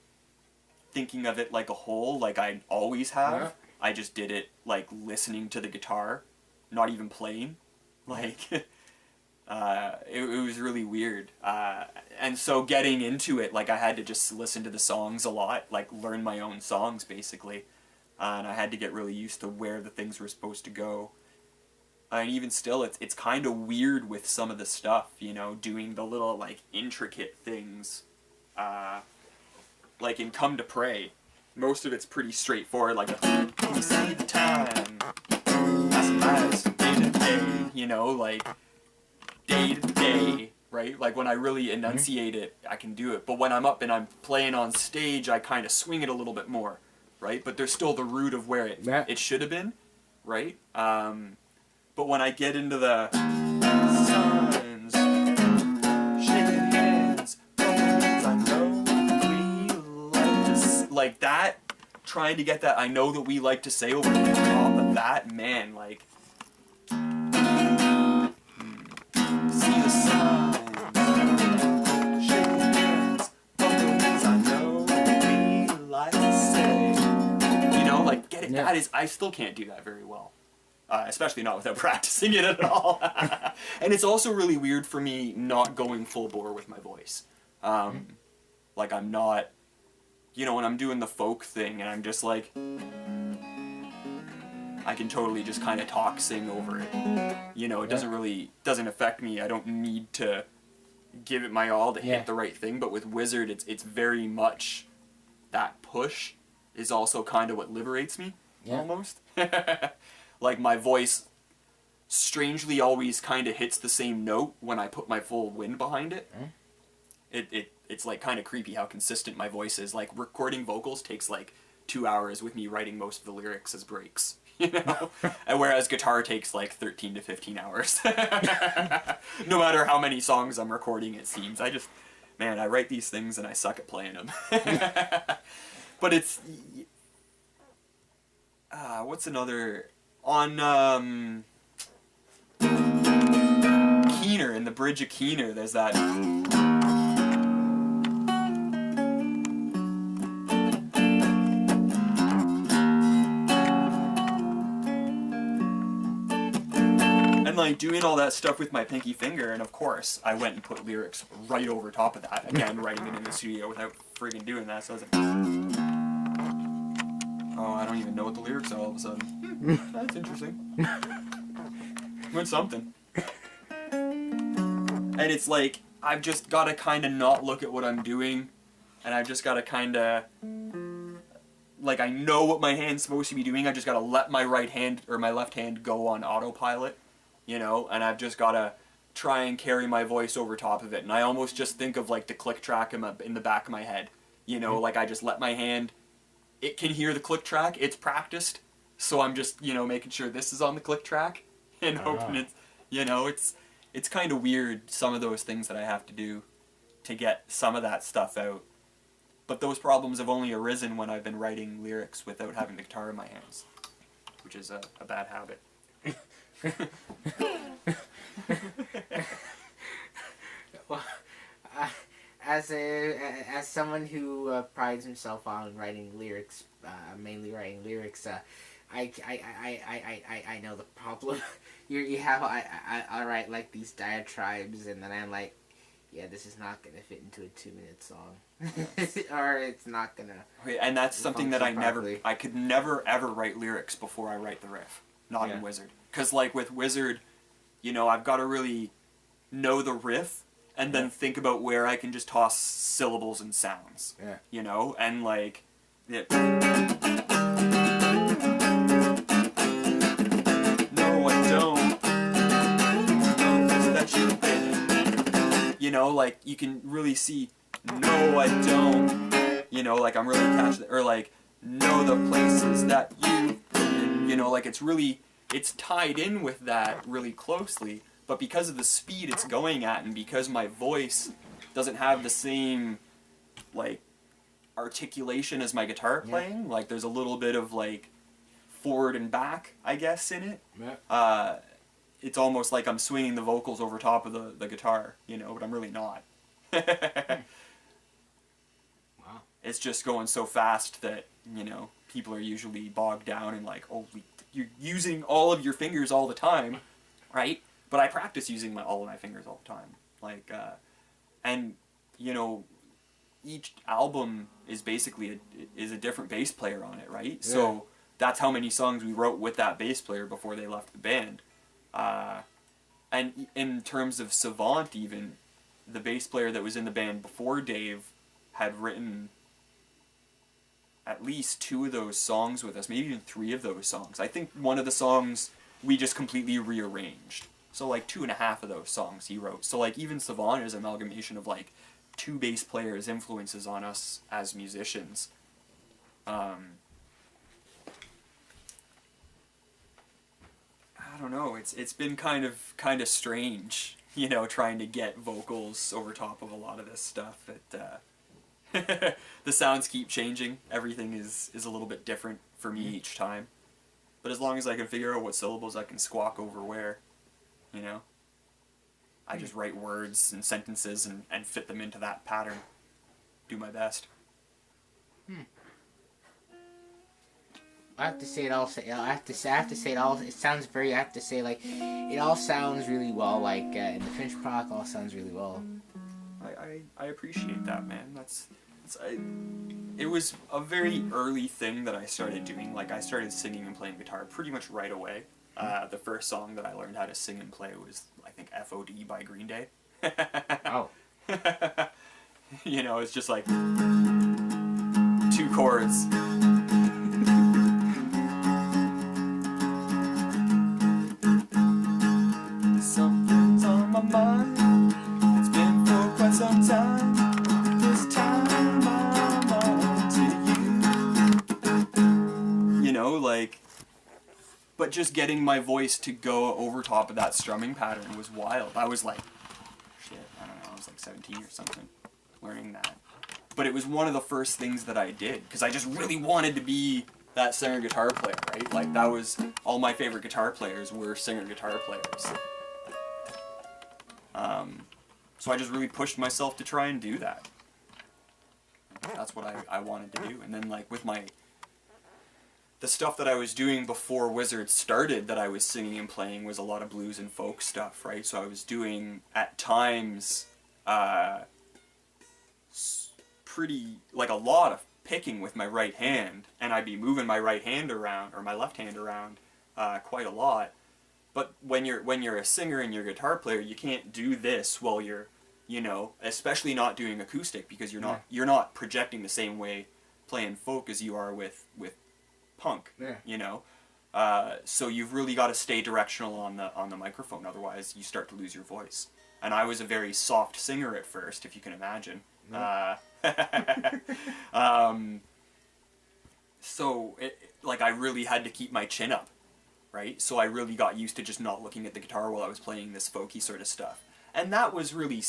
thinking of it like a whole, like I always have. Yeah. I just did it, like, listening to the guitar, not even playing. Like, it was really weird. And so getting into it, like, I had to just listen to the songs a lot, like, learn my own songs, basically. And I had to get really used to where the things were supposed to go. And even still, it's kind of weird with some of the stuff, doing the little, like, intricate things. Like in Come to Pray, most of it's pretty straightforward, like, you see the time, that's day to day, like, day to day, right? Like, when I really enunciate it, I can do it. But when I'm up and I'm playing on stage, I kind of swing it a little bit more, right? But there's still the root of where it should have been, right? But when I get into the signs, shaking hands, I know we like to like that, trying to get that I know that we like to say over the top of that, man, like, see the signs, shaking hands, I know we like to say, like, get it. Yeah. That is, I still can't do that very well. especially not without practicing it at all. And it's also really weird for me not going full bore with my voice. Like, I'm not, you know, when I'm doing the folk thing and I'm just like, I can totally just kind of talk, sing over it. You know, it doesn't affect me. I don't need to give it my all to hit the right thing. But with Wizard, it's very much that push is also kind of what liberates me, almost. Like, my voice strangely always kind of hits the same note when I put my full wind behind it. It's like kind of creepy how consistent my voice is. Like, recording vocals takes like 2 hours with me writing most of the lyrics as breaks. You know? And whereas guitar takes like 13 to 15 hours. No matter how many songs I'm recording, it seems. Man, I write these things and I suck at playing them. But it's... what's another... On, Keener, in the bridge of Keener, there's that... And, like, doing all that stuff with my pinky finger, and of course, I went and put lyrics right over top of that. Again, writing it in the studio without friggin' doing that, so I was like... Oh, I don't even know what the lyrics are all of a sudden. That's interesting. Went something. And it's like, I've just got to kind of not look at what I'm doing, and I've just got to kind of... Like, I know what my hand's supposed to be doing, I just got to let my right hand, or my left hand, go on autopilot, you know? And I've just got to try and carry my voice over top of it. And I almost just think of, like, the click track in the back of my head. You know, like, I just let my hand... It can hear the click track, it's practiced, so I'm just, you know, making sure this is on the click track, and hoping it's, you know, it's kind of weird, some of those things that I have to do to get some of that stuff out. But those problems have only arisen when I've been writing lyrics without having the guitar in my hands, which is a bad habit. Well, as someone who prides himself on writing lyrics, mainly writing lyrics, I know the problem. You have I write like these diatribes, and then I'm like, yeah, this is not gonna fit into a 2-minute song, or it's not gonna. Okay, and that's something that I could never ever write lyrics before I write the riff, not in Wizard, because like with Wizard, you know, I've got to really know the riff. And then think about where I can just toss syllables and sounds. Yeah. You know? And like... No, I don't. No, that should've been. You know, like, you can really see, no, I don't. You know, like, I'm really attached to... Or like, know the places that you... You know, like, it's tied in with that really closely. But because of the speed it's going at, and because my voice doesn't have the same, like, articulation as my guitar playing, like, there's a little bit of, like, forward and back, I guess, in it. Yeah. It's almost like I'm swinging the vocals over top of the guitar, you know, but I'm really not. Wow. It's just going so fast that, you know, people are usually bogged down and like, oh, you're using all of your fingers all the time, right? But I practice using all of my fingers all the time. Like, and, you know, each album is basically a different bass player on it, right? Yeah. So that's how many songs we wrote with that bass player before they left the band. And in terms of Savant even, the bass player that was in the band before Dave had written at least 2 of those songs with us, maybe even 3 of those songs. I think one of the songs we just completely rearranged. So, like, 2.5 of those songs he wrote. So, like, even Savant is an amalgamation of, like, 2 bass players' influences on us as musicians. I don't know. It's been kind of strange, you know, trying to get vocals over top of a lot of this stuff. The sounds keep changing. Everything is a little bit different for me each time. But as long as I can figure out what syllables I can squawk over where, you know, I just write words and sentences and fit them into that pattern. Do my best. I have to say it all. I have to say it all. It sounds very. I have to say like, it all sounds really well. Like in the finished product, all sounds really well. I appreciate that, man. It was a very early thing that I started doing. Like I started singing and playing guitar pretty much right away. The first song that I learned how to sing and play was I think "FOD" by Green Day. Oh. You know, it's just like 2 chords. Something's on my mind. It's been for quite some time. This time I'm on to you. You know, like, but just getting my voice to go over top of that strumming pattern was wild. I was like, shit, I don't know, I was like 17 or something, learning that. But it was one of the first things that I did, because I just really wanted to be that singer guitar player, right? Like, that was, all my favorite guitar players were singer guitar players. So I just really pushed myself to try and do that. That's what I wanted to do. And then, like, with the stuff that I was doing before Wizard started that I was singing and playing was a lot of blues and folk stuff, right? So I was doing, at times, pretty, like, a lot of picking with my right hand, and I'd be moving my right hand around, or my left hand around, quite a lot. But when you're a singer and you're a guitar player, you can't do this while you're, you know, especially not doing acoustic, because you're not projecting the same way playing folk as you are with punk. Yeah. You know, so you've really got to stay directional on the microphone, otherwise you start to lose your voice. And I was a very soft singer at first, if you can imagine. So like I really had to keep my chin up. Right? So I really got used to just not looking at the guitar while I was playing this folky sort of stuff. And that was really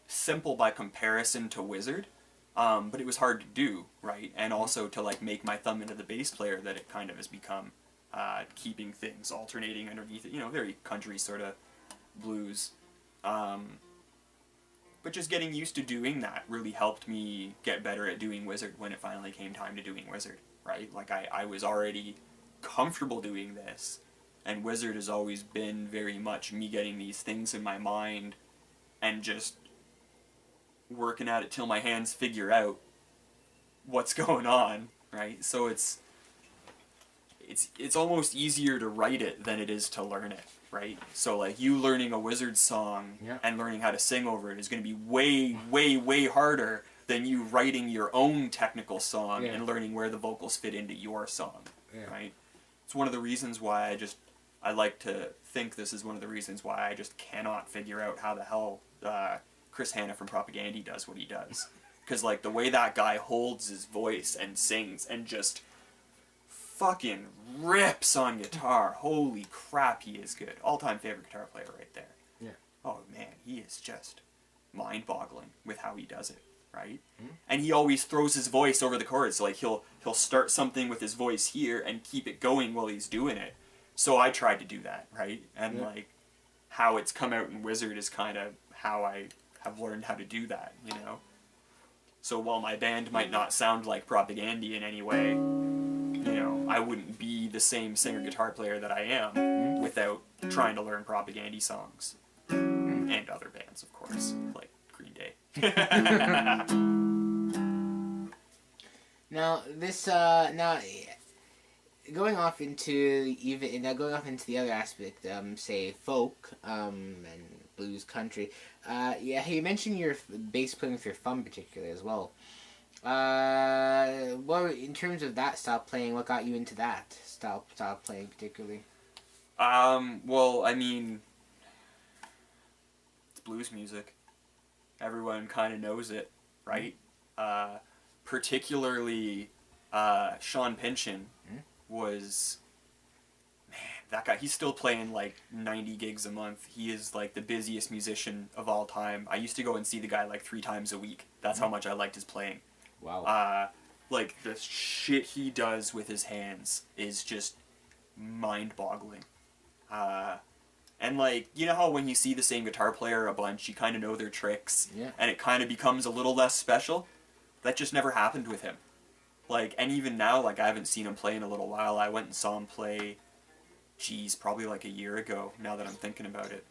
simple by comparison to Wizard, but it was hard to do, right? And also to like make my thumb into the bass player that it kind of has become, keeping things alternating underneath it, you know, very country sort of blues. But just getting used to doing that really helped me get better at doing Wizard when it finally came time to doing Wizard, right? Like I was already comfortable doing this, and Wizard has always been very much me getting these things in my mind and just working at it till my hands figure out what's going on, right? So it's almost easier to write it than it is to learn it, right? So like you learning a Wizard song and learning how to sing over it is going to be way, way, way harder than you writing your own technical song and learning where the vocals fit into your song, right? It's one of the reasons why I like to think this is one of the reasons why I just cannot figure out how the hell Chris Hanna from Propaganda does what he does. Because like the way that guy holds his voice and sings and just fucking rips on guitar, holy crap, he is good. All-time favorite guitar player right there. Yeah. Oh man, he is just mind-boggling with how he does it. Right? And he always throws his voice over the chords. So like he'll start something with his voice here and keep it going while he's doing it. So I tried to do that, right? And like how it's come out in Wizard is kind of how I have learned how to do that, you know? So while my band might not sound like Propaganda in any way, you know, I wouldn't be the same singer guitar player that I am without trying to learn Propaganda songs. And other bands, of course, like Green Day. Now this going off into the other aspect, say folk and blues country. You mentioned your bass playing with your thumb particularly as well. What in terms of that style playing? What got you into that style playing particularly? Well, I mean, it's blues music. Everyone kind of knows it, right? Particularly, Sean Pynchon was, man, that guy, he's still playing like 90 gigs a month. He is like the busiest musician of all time. I used to go and see the guy like 3 times a week. That's how much I liked his playing. Wow. Like the shit he does with his hands is just mind-boggling. And like, you know how when you see the same guitar player a bunch, you kind of know their tricks, and it kind of becomes a little less special? That just never happened with him. Like, and even now, like, I haven't seen him play in a little while. I went and saw him play, geez, probably like a year ago, now that I'm thinking about it.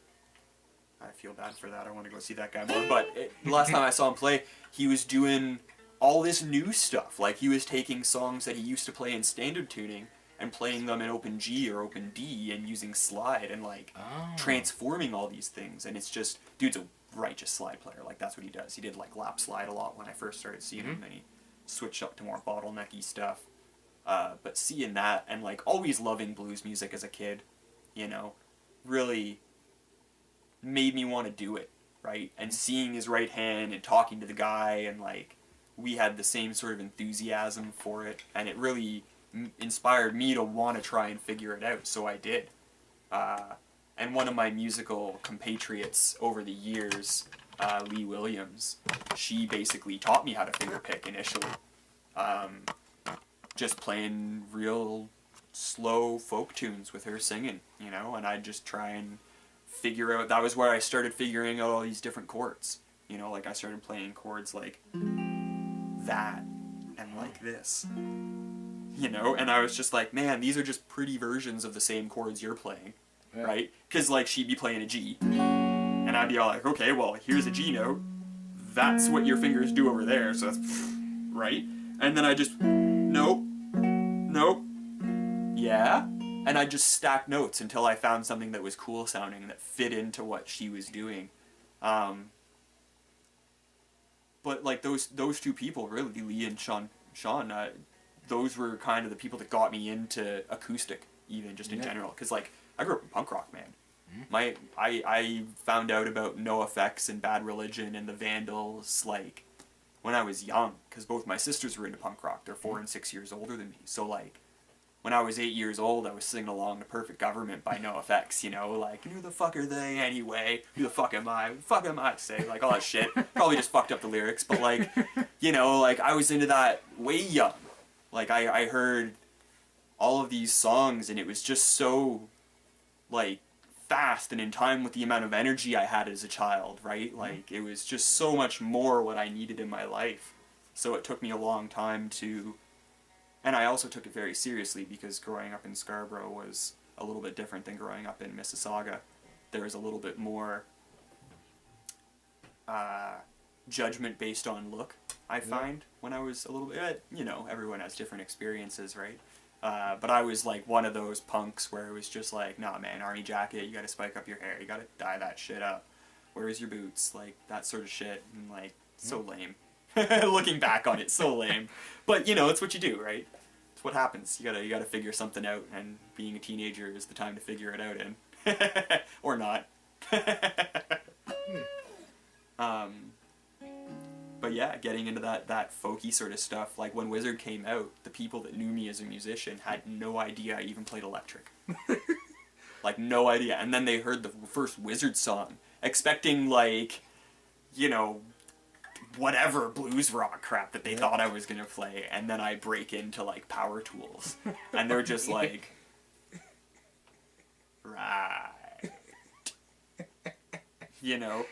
I feel bad for that. I want to go see that guy more. But the last time I saw him play, he was doing all this new stuff. Like, he was taking songs that he used to play in standard tuning and playing them in open G or open D and using slide and, like, transforming all these things. And it's just, dude's a righteous slide player. Like, that's what he does. He did, like, lap slide a lot when I first started seeing him, and he switched up to more bottlenecky stuff. But seeing that and, like, always loving blues music as a kid, you know, really made me want to do it, right? And seeing his right hand and talking to the guy, and, like, we had the same sort of enthusiasm for it, and it really inspired me to want to try and figure it out, so I did. And one of my musical compatriots over the years, Lee Williams, she basically taught me how to fingerpick initially. Just playing real slow folk tunes with her singing, you know, and I'd just try and figure out, that was where I started figuring out all these different chords. You know, like I started playing chords like that and like this. You know, and I was just like, man, these are just pretty versions of the same chords you're playing, right? Because, like, she'd be playing a G, and I'd be all like, okay, well, here's a G note. That's what your fingers do over there, so that's, right? And then I just, nope, nope, yeah. And I just stacked notes until I found something that was cool sounding, that fit into what she was doing. But, like, those two people, really, Lee and Sean, those were kind of the people that got me into acoustic, even, just in general. Because, like, I grew up in punk rock, man. I found out about NoFX and Bad Religion and the Vandals, like, when I was young. Because both my sisters were into punk rock. They're 4 and 6 years older than me. So, like, when I was 8 years old, I was singing along to Perfect Government by NoFX, you know? Like, who the fuck are they anyway? Who the fuck am I? Who the fuck am I to say? Like, all that shit. Probably just fucked up the lyrics. But, like, you know, like, I was into that way young. Like, I heard all of these songs, and it was just so, like, fast and in time with the amount of energy I had as a child, right? Like, it was just so much more what I needed in my life. So it took me a long time to... And I also took it very seriously, because growing up in Scarborough was a little bit different than growing up in Mississauga. There was a little bit more judgment based on look, I find, when I was a little bit, you know, everyone has different experiences, right? But I was like one of those punks where it was just like, nah man, army jacket, you gotta spike up your hair, you gotta dye that shit up. Where's your boots? Like, that sort of shit, and like, so lame. Looking back on it, so lame. But, you know, it's what you do, right? It's what happens. You gotta figure something out, and being a teenager is the time to figure it out in. Or not. But yeah, getting into that folky sort of stuff, like when Wizard came out, the people that knew me as a musician had no idea I even played electric. Like, no idea. And then they heard the first Wizard song, expecting, like, you know, whatever blues rock crap that they thought I was gonna play, and then I break into, like, Power Tools. And they're just like, right. You know?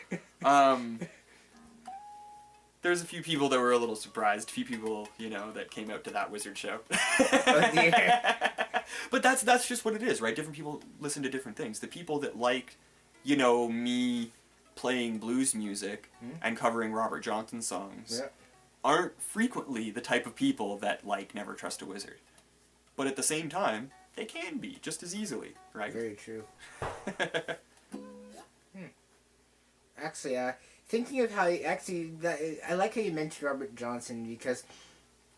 There's a few people that were a little surprised, a few people, you know, that came out to that Wizard show. Oh, dear. But that's just what it is, right? Different people listen to different things. The people that like, you know, me playing blues music and covering Robert Johnson songs aren't frequently the type of people that, like, Never Trust a Wizard. But at the same time, they can be, just as easily, right? Very true. Actually, thinking of how, I like how you mentioned Robert Johnson, because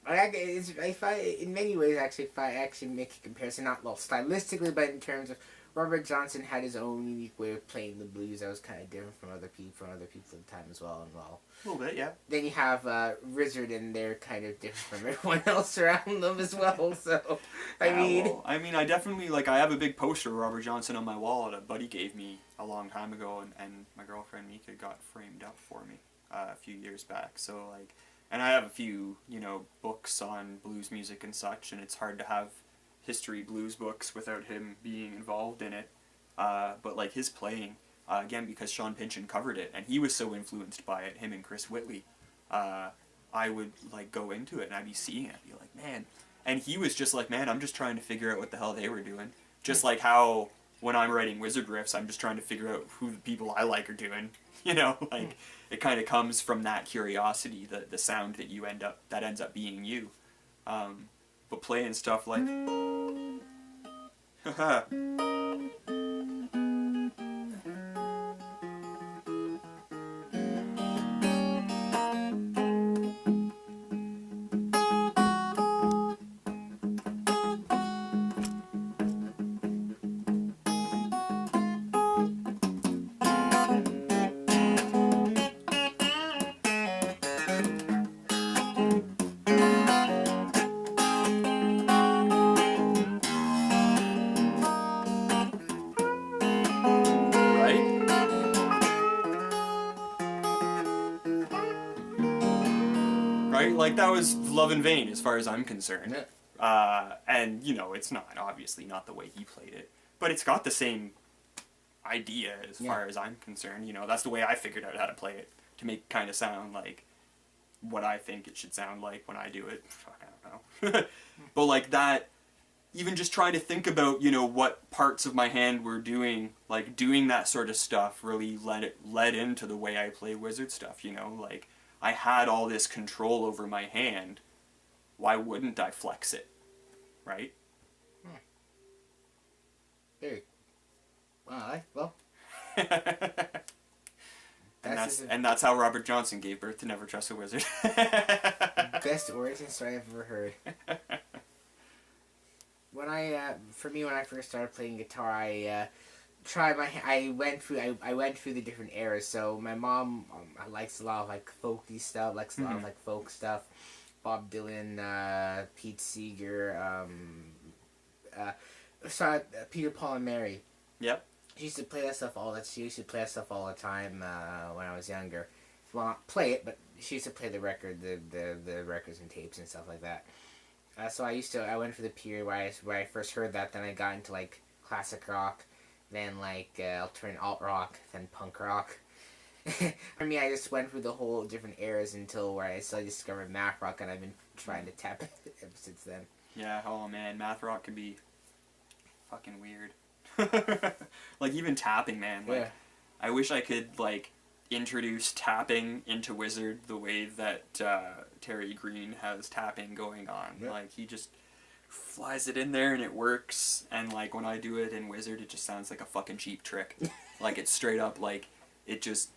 I find, in many ways, if I actually make a comparison, not well stylistically, but in terms of Robert Johnson had his own unique way of playing the blues that was kind of different from other people at the time as well. A little bit, yeah. Then you have Wizard, and they're kind of different from everyone else around them as well. So, I definitely, like, I have a big poster of Robert Johnson on my wall that a buddy gave me a long time ago, and my girlfriend Mika got framed up for me a few years back. So, like, and I have a few, you know, books on blues music and such, and it's hard to have history blues books without him being involved in it. But, like, his playing, again, because Sean Pynchon covered it, and he was so influenced by it, him and Chris Whitley, I would like go into it and I'd be seeing it, I'd be like, man. And he was just like, man, I'm just trying to figure out what the hell they were doing. Just like how when I'm writing wizard riffs, I'm just trying to figure out who the people I like are doing. You know, like it kind of comes from that curiosity, the sound that ends up being you. But playing stuff like right? Like, that was Love in Vain, as far as I'm concerned. Yeah. And, you know, it's not, obviously, not the way he played it. But it's got the same idea, as far as I'm concerned. You know, that's the way I figured out how to play it. To make it kind of sound like what I think it should sound like when I do it. Fuck, I don't know. But, like, that... Even just trying to think about, you know, what parts of my hand were doing, like, doing that sort of stuff really led into the way I play wizard stuff, you know? Like, I had all this control over my hand. Why wouldn't I flex it? Right? Very. Well. and that's how Robert Johnson gave birth to Never Trust a Wizard. Best origin story I've ever heard. When I first started playing guitar, I went through the different eras. So my mom likes a lot of like folky stuff, likes a lot of like folk stuff. Bob Dylan, Pete Seeger, Peter, Paul and Mary. Yep. She used to play that stuff all the time when I was younger. Well, not play it, but she used to play the records and tapes and stuff like that. So I went for the period where I first heard that, then I got into like classic rock, then like alternate alt rock, then punk rock. For me, I just went through the whole different eras until where I suddenly discovered math rock, and I've been trying to tap it ever since then. Yeah, oh man, math rock can be fucking weird. Like even tapping, man. Like, yeah. I wish I could like introduce tapping into Wizard the way that Terry Green has tapping going on. Yep. Like he just flies it in there and it works, and like when I do it in Wizard it just sounds like a fucking cheap trick. Like it's straight up like it just...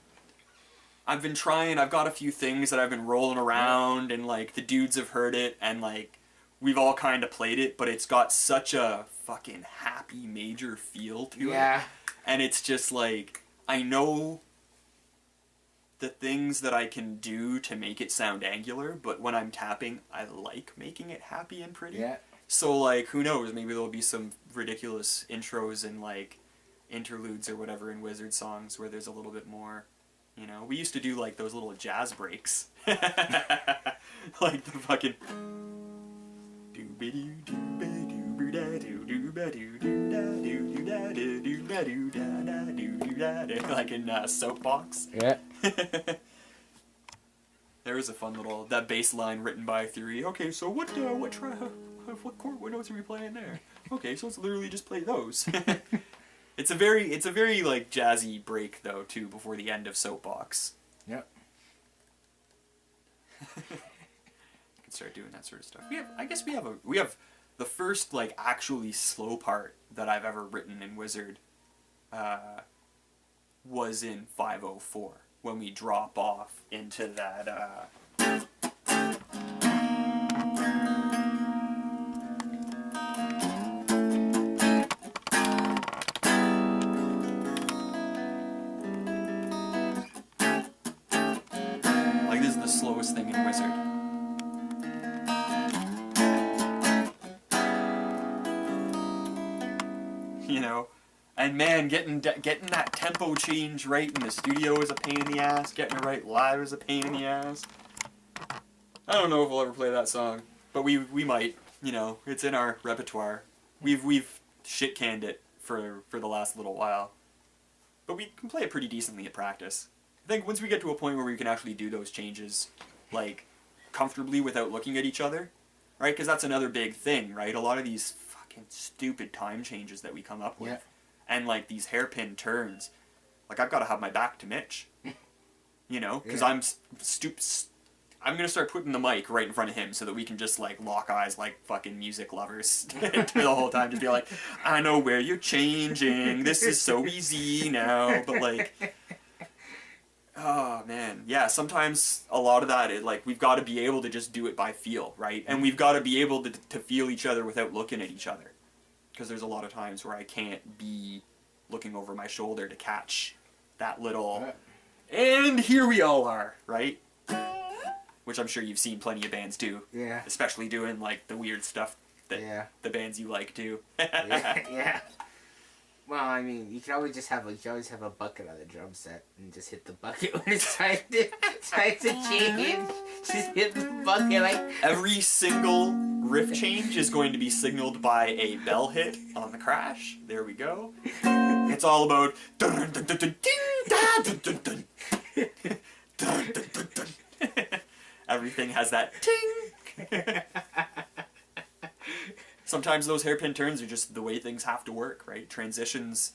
I've been trying, I've got a few things that I've been rolling around, and like the dudes have heard it, and like we've all kind of played it, but it's got such a fucking happy major feel to it. And it's just like, I know the things that I can do to make it sound angular, but when I'm tapping, I like making it happy and pretty. Yeah. So like, who knows, maybe there'll be some ridiculous intros and like interludes or whatever in Wizard songs where there's a little bit more, you know. We used to do like those little jazz breaks. Like the fucking... like in Soapbox. Yeah. There was a fun little, that bass line written by Theory. Okay, so what chord, what notes are we playing there? Okay, so let's literally just play those. It's a very like jazzy break though too before the end of Soapbox. Yep. Can start doing that sort of stuff. We have the first like actually slow part that I've ever written in Wizard was in 504 when we drop off into that like this is the slowest thing in Wizard. You know, and man, getting that tempo change right in the studio is a pain in the ass. Getting it right live is a pain in the ass. I don't know if we'll ever play that song, but we might. You know, it's in our repertoire. We've shit canned it for the last little while, but we can play it pretty decently at practice. I think once we get to a point where we can actually do those changes, like comfortably without looking at each other, right? Because that's another big thing, right? A lot of these fucking stupid time changes that we come up with, and like these hairpin turns, like I've got to have my back to Mitch, you know, because I'm I'm gonna start putting the mic right in front of him so that we can just like lock eyes like fucking music lovers the whole time. Just be like, I know where you're changing. This is so easy now. But like, oh man, yeah. Sometimes a lot of that, like we've got to be able to just do it by feel, right? And we've got to be able to feel each other without looking at each other, because there's a lot of times where I can't be looking over my shoulder to catch that little. And here we all are, right? Which I'm sure you've seen plenty of bands do. Yeah. Especially doing like the weird stuff that the bands you like do. Yeah. Well, I mean, you can always just have a bucket on the drum set and just hit the bucket when it's time to change. Just hit the bucket like. Every single riff change is going to be signaled by a bell hit on the crash. There we go. It's all about. Dun, dun, dun, dun, dun, dun, dun, dun. Dun, dun, dun, dun. Everything has that ting. Sometimes those hairpin turns are just the way things have to work, right? Transitions.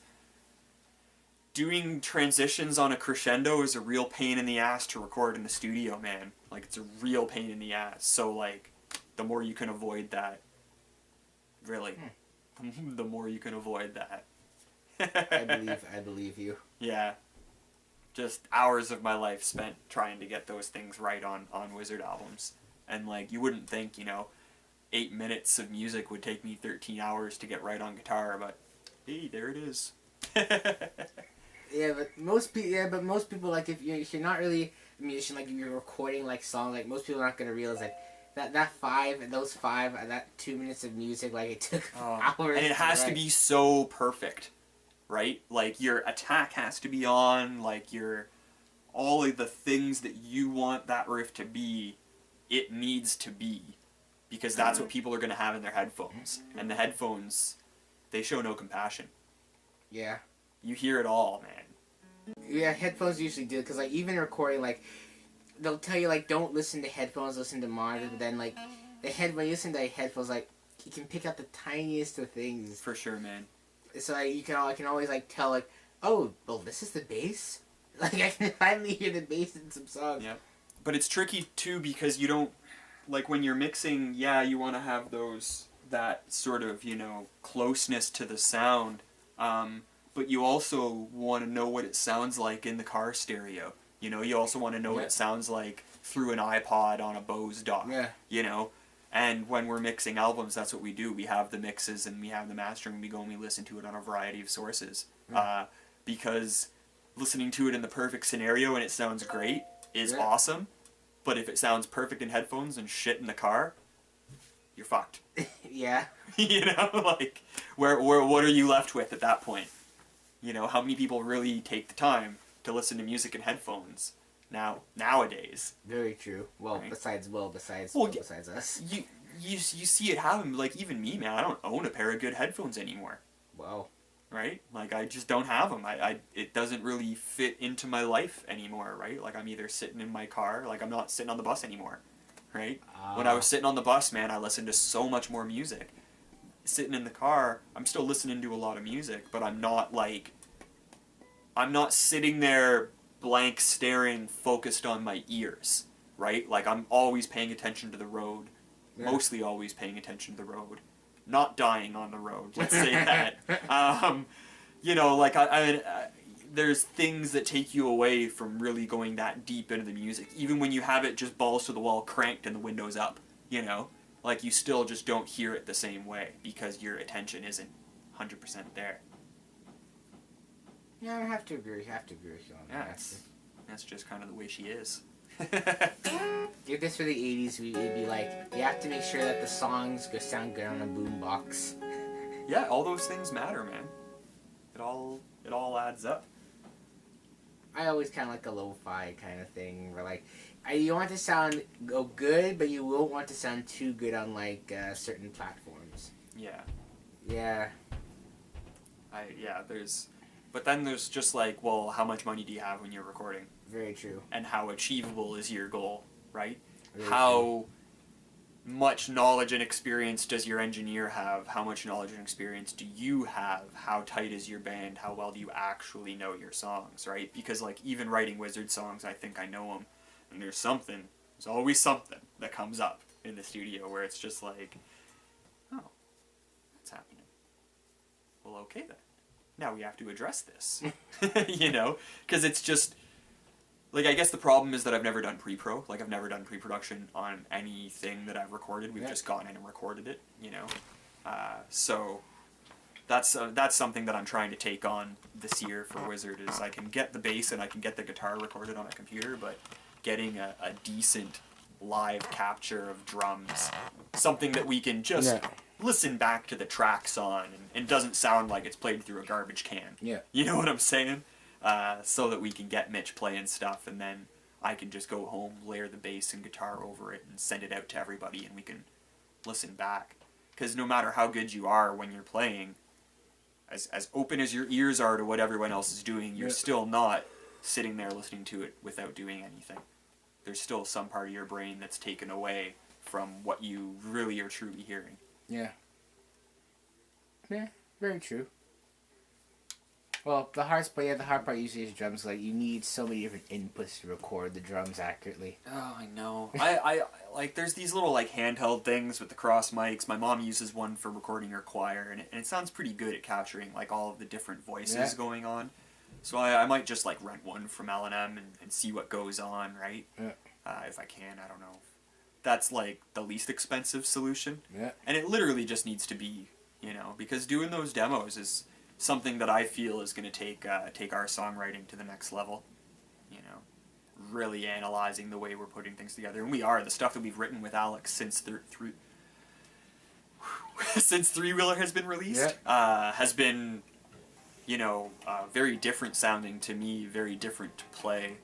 Doing transitions on a crescendo is a real pain in the ass to record in the studio, man. Like, it's a real pain in the ass. So, like, the more you can avoid that, really, the more you can avoid that. I believe you. Yeah. Just hours of my life spent trying to get those things right on Wizard albums. And, like, you wouldn't think, you know, 8 minutes of music would take me 13 hours to get right on guitar, but, hey, there it is. Yeah, but most people, like, if you're not really a musician, like, if you're recording, like, song, like, most people aren't going to realize, like, that 2 minutes of music, like, it took hours. And it has to be so perfect. Right? Like, your attack has to be on, like, all of the things that you want that riff to be, it needs to be. Because that's what people are going to have in their headphones. And the headphones, they show no compassion. Yeah. You hear it all, man. Yeah, headphones usually do, because, like, even recording, like, they'll tell you, like, don't listen to headphones, listen to monitors, but then, like, when you listen to headphones, like, you can pick out the tiniest of things. For sure, man. So I can always like tell like, oh, well, this is the bass. Like I can finally hear the bass in some songs. Yeah, but it's tricky too because you don't like when you're mixing. Yeah, you want to have that sort of closeness to the sound, but you also want to know what it sounds like in the car stereo. You also want to know what it sounds like through an iPod on a Bose dock. Yeah. And when we're mixing albums, that's what we do. We have the mixes and we have the mastering. We go and we listen to it on a variety of sources. Because listening to it in the perfect scenario and it sounds great is awesome. But if it sounds perfect in headphones and shit in the car, you're fucked. Yeah. Like, what are you left with at that point? How many people really take the time to listen to music in headphones? Nowadays. Very true. Well, right? besides us. You see it happen. Like, even me, man, I don't own a pair of good headphones anymore. Wow. Right? Like, I just don't have them. It doesn't really fit into my life anymore, right? Like, I'm either sitting in my car, like, I'm not sitting on the bus anymore, right? When I was sitting on the bus, man, I listened to so much more music. Sitting in the car, I'm still listening to a lot of music, but I'm not sitting there blank staring, focused on my ears, right? Like, I'm always paying attention to the road, mostly always paying attention to the road, not dying on the road, let's say that. There's things that take you away from really going that deep into the music, even when you have it just balls to the wall cranked and the window's up, like, you still just don't hear it the same way because your attention isn't 100% there. Yeah, I have to agree with you on that. That's just kind of the way she is. If this were the 80s, it'd be like, you have to make sure that the songs sound good on a boombox. Yeah, all those things matter, man. It all adds up. I always kind of like a lo-fi kind of thing, where like, you want to sound good, but you won't want to sound too good on like certain platforms. Yeah. Yeah. But then there's just like, well, how much money do you have when you're recording? Very true. And how achievable is your goal, right? how much knowledge and experience does your engineer have? How much knowledge and experience do you have? How tight is your band? How well do you actually know your songs, right? Because, like, even writing Wizard songs, I think I know them. And there's always something that comes up in the studio where it's just like, oh, that's happening. Well, okay then. Now we have to address this. You know? Because it's just, like, I guess the problem is that I've never done pre-pro. Like, I've never done pre-production on anything that I've recorded. We've just gone in and recorded it, you know? So that's something that I'm trying to take on this year for Wizard, is I can get the bass and I can get the guitar recorded on a computer, but getting a decent live capture of drums, something that we can just listen back to the tracks on and doesn't sound like it's played through a garbage can. Yeah. You know what I'm saying? So that we can get Mitch playing stuff, and then I can just go home, layer the bass and guitar over it, and send it out to everybody, and we can listen back. Because no matter how good you are when you're playing, as open as your ears are to what everyone else is doing, you're still not sitting there listening to it without doing anything. There's still some part of your brain that's taken away from what you really are truly hearing. Yeah. Yeah, very true. Well, the hard part usually is drums. Like, you need so many different inputs to record the drums accurately. Oh, I know. I like, there's these little, like, handheld things with the cross mics. My mom uses one for recording her choir, and it sounds pretty good at capturing, like, all of the different voices going on. So I might just, like, rent one from L&M and see what goes on, right? Yeah. If I can, I don't know. That's, like, the least expensive solution. Yeah. And it literally just needs to be, you know, because doing those demos is something that I feel is going to take our songwriting to the next level. You know, really analyzing the way we're putting things together. And we are. The stuff that we've written with Alex since since Three Wheeler has been released has been, you know, very different sounding to me, very different to play.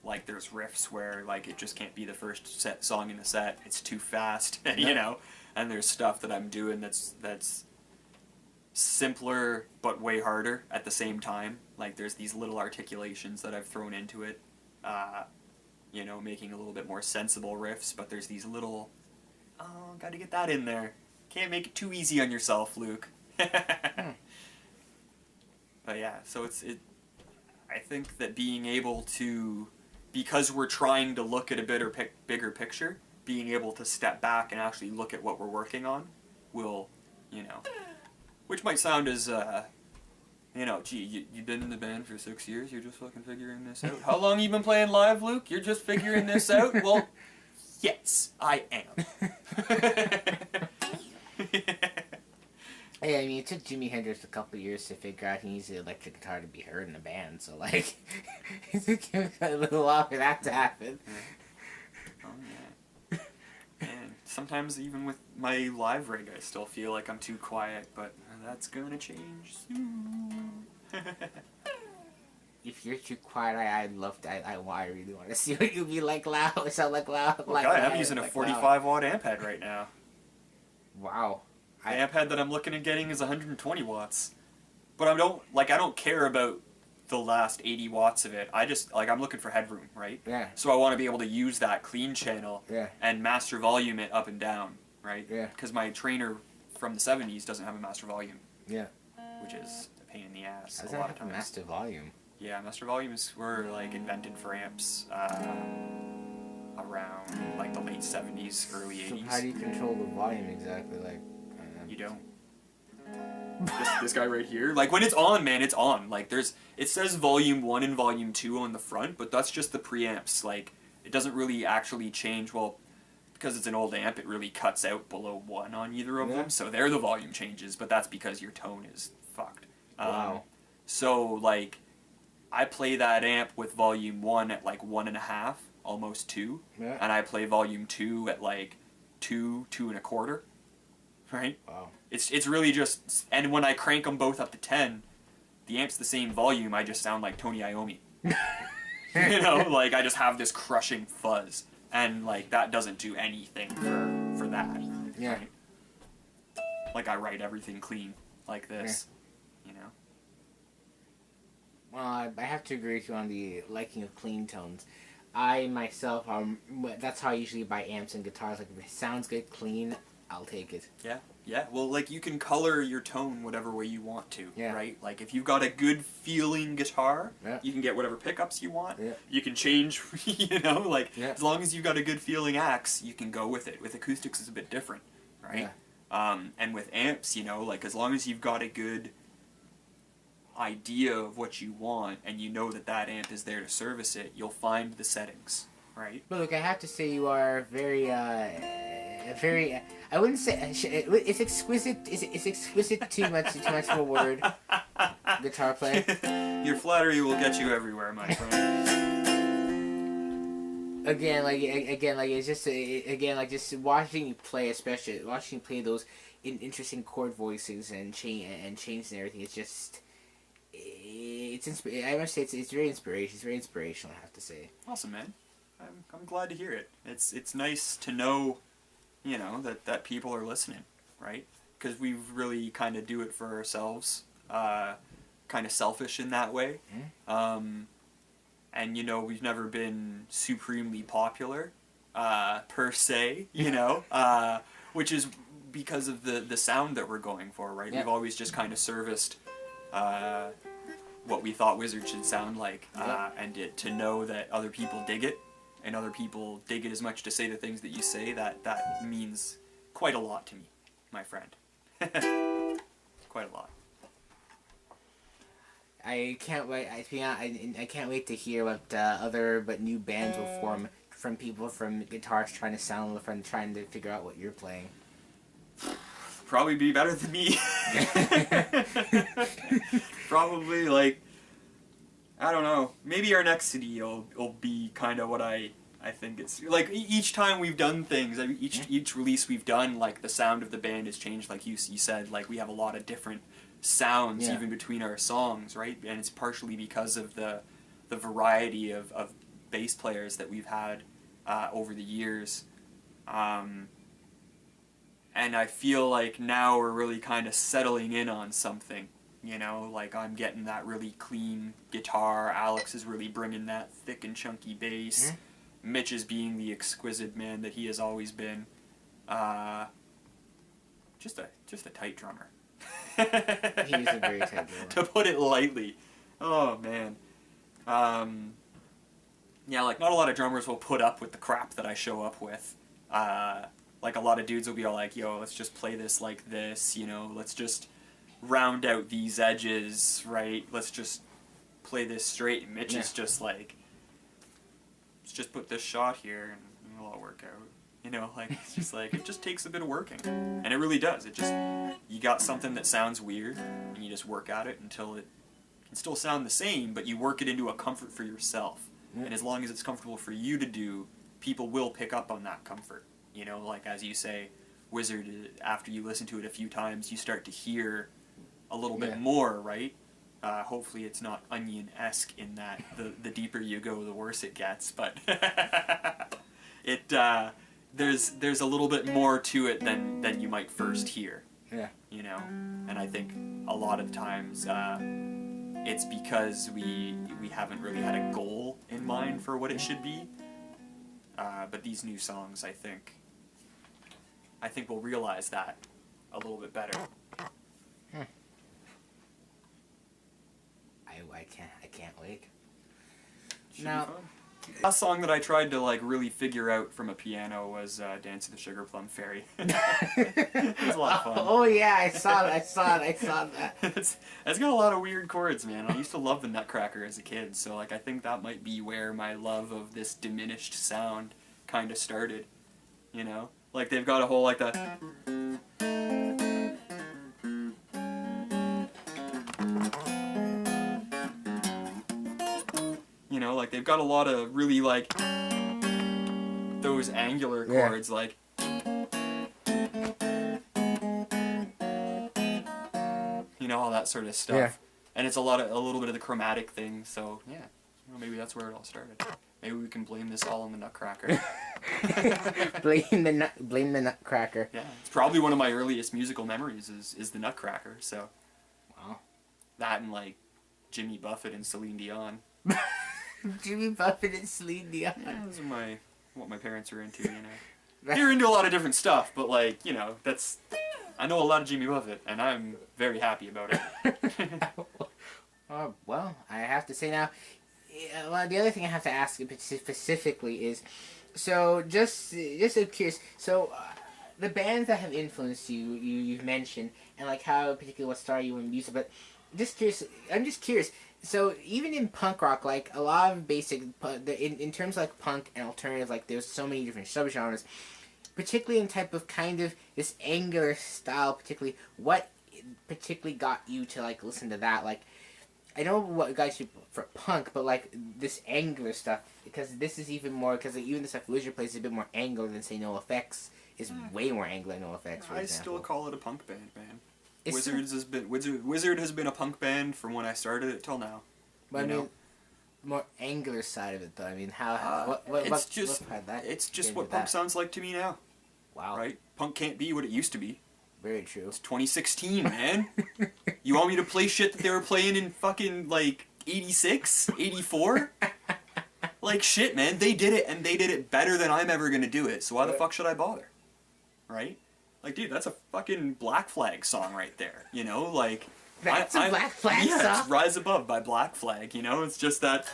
Like, there's riffs where, like, it just can't be the first song in the set. It's too fast, you know? And there's stuff that I'm doing that's simpler but way harder at the same time. Like, there's these little articulations that I've thrown into it, you know, making a little bit more sensible riffs, but there's these little, oh, gotta get that in there. Can't make it too easy on yourself, Luke. But yeah, so I think that being able to, because we're trying to look at a bigger picture, being able to step back and actually look at what we're working on will, you know, which might sound as, you know, gee, you've been in the band for 6 years, you're just fucking figuring this out. How long you been playing live, Luke? You're just figuring this out? Well, yes, I am. Hey, I mean, it took Jimi Hendrix a couple of years to figure out he needs the electric guitar to be heard in the band, so, like, it took him a little while for that to happen. Oh, yeah. And sometimes even with my live rig, I still feel like I'm too quiet, but that's gonna change soon. If you're too quiet, I'd love to, I really want to see what you'd be like loud, sound like loud. Well, God, I'm using a 45 watt amp head right now. Wow. The amp head that I'm looking at getting is 120 watts. But I don't care about the last 80 watts of it. I just, like, I'm looking for headroom, right? Yeah. So I want to be able to use that clean channel and master volume it up and down, right? Yeah. Because my trainer from the 70s doesn't have a master volume. Yeah. Which is a pain in the ass Doesn't a lot have of times. a master volume. Yeah, master volumes were, like, invented for amps around, like, the late 70s, early 80s. So how do you control the volume exactly? Like, you don't. This guy right here, like, when it's on, man, it's on. Like, it says volume 1 and volume 2 on the front, but that's just the preamps. Like, it doesn't really actually change. Well, because it's an old amp, it really cuts out below 1 on either of them, so there the volume changes, but that's because your tone is fucked. Wow. So, like, I play that amp with volume 1 at, like, 1.5, almost 2, and I play volume 2 at, like, 2, 2.25. Right? Wow. It's really just, and when I crank them both up to 10, the amp's the same volume, I just sound like Tony Iommi. You know, like, I just have this crushing fuzz, and, like, that doesn't do anything for that. Yeah. Right? Like, I write everything clean, like this, you know? Well, I have to agree with you on the liking of clean tones. I myself, that's how I usually buy amps and guitars. Like, if it sounds good, clean, I'll take it. Yeah, yeah. Well, like, you can color your tone whatever way you want to, Yeah. right? Like, if you've got a good feeling guitar, Yeah. you can get whatever pickups you want. Yeah. You can change, you know, like, Yeah. as long as you've got a good feeling axe, you can go with it. With acoustics, it's a bit different, right? Yeah. And with amps, you know, like, as long as you've got a good idea of what you want and you know that that amp is there to service it, you'll find the settings, right? But look, I have to say you are very, I wouldn't say it's exquisite. It's exquisite too much of a word. Guitar player. Your flattery will get you everywhere, my friend. Again, it's just just watching you play, especially watching you play those interesting chord voices and chains and everything. It's just. I must say it's very inspirational. It's very inspirational, I have to say. Awesome, man. I'm glad to hear it. It's nice to know, you know, that people are listening, right? Because we really kind of do it for ourselves, kind of selfish in that way. Mm-hmm. And you know, we've never been supremely popular, per se, you know, which is because of the sound that we're going for, right? Yeah. We've always just kind of serviced what we thought Wizard should sound like, and to know that other people dig it, and other people dig it as much to say the things that you say, that means quite a lot to me, my friend. Quite a lot. I can't wait. I can't wait to hear what other but new bands will form from people from guitars trying to sound from trying to figure out what you're playing. Probably be better than me. Probably, like, I don't know, maybe our next CD will be kind of what I think it's like. Each time we've done things, I mean, each release we've done, like, the sound of the band has changed. Like you said, like, we have a lot of different sounds even between our songs, right? And it's partially because of the variety of bass players that we've had over the years. And I feel like now we're really kind of settling in on something, you know? Like, I'm getting that really clean guitar, Alex is really bringing that thick and chunky bass, Mitch is being the exquisite man that he has always been. Just a tight drummer. He is a very tight drummer. To put it lightly. Oh, man. Yeah, like, not a lot of drummers will put up with the crap that I show up with. Like, a lot of dudes will be all like, yo, let's just play this like this, you know, let's just round out these edges, right? Let's just play this straight. And Mitch is just like, let's just put this shot here and it'll all work out. You know, like, it's just like, it just takes a bit of working. And it really does. It just, you got something that sounds weird, and you just work at it until it can still sound the same, but you work it into a comfort for yourself. And as long as it's comfortable for you to do, people will pick up on that comfort. You know, like, as you say, Wizard, after you listen to it a few times, you start to hear a little bit more, right? Hopefully it's not Onion-esque in that the deeper you go, the worse it gets, but there's a little bit more to it than you might first hear. Yeah. You know? And I think a lot of times it's because we haven't really had a goal in mind for what it should be. But these new songs, I think we'll realize that a little bit better. I can't wait. Should be fun. Last song that I tried to, like, really figure out from a piano was Dance of the Sugar Plum Fairy. It was a lot of fun. Oh yeah, I saw that. It's got a lot of weird chords, man. I used to love the Nutcracker as a kid, so, like, I think that might be where my love of this diminished sound kind of started, you know? Like, they've got a whole, like, the... You know, like, they've got a lot of really, like, those angular chords, like... You know, all that sort of stuff. Yeah. And it's a little bit of the chromatic thing, so, yeah. Well, maybe that's where it all started. Maybe we can blame this all on the Nutcracker. blame the Nutcracker. Yeah, it's probably one of my earliest musical memories is the Nutcracker, so... Wow. That and, like, Jimmy Buffett and Celine Dion. Jimmy Buffett and Celine Dion. Yeah, those are what my parents are into, you know. They're into a lot of different stuff, but like, you know, I know a lot of Jimmy Buffett, and I'm very happy about it. Oh, well, I have to say now, well, the other thing I have to ask specifically is, so just curious, so the bands that have influenced you've mentioned, and like how particularly what started you in music, but I'm just curious, so even in punk rock, like a lot of basic, in terms of like punk and alternative, like there's so many different subgenres, particularly in type of kind of this angular style, particularly, what particularly got you to like listen to that? Like, I know what got you for punk, but like this angular stuff, because this is even more, because like, even the stuff Wizard plays is a bit more angular than say No Effects is way more angular than No Effects, for example. I still call it a punk band, man. Wizard has been a punk band from when I started it till now. But I mean, more angular side of it, though. I mean, it's just what punk sounds like to me now. Wow. Right? Punk can't be what it used to be. Very true. It's 2016, man. You want me to play shit that they were playing in fucking, like, 86? 84? Like, shit, man. They did it, and they did it better than I'm ever gonna do it, so why the fuck should I bother? Right? Like, dude, that's a fucking Black Flag song right there, you know? Like... That's a Black Flag song? Yeah, it's Rise Above by Black Flag, you know? It's just that...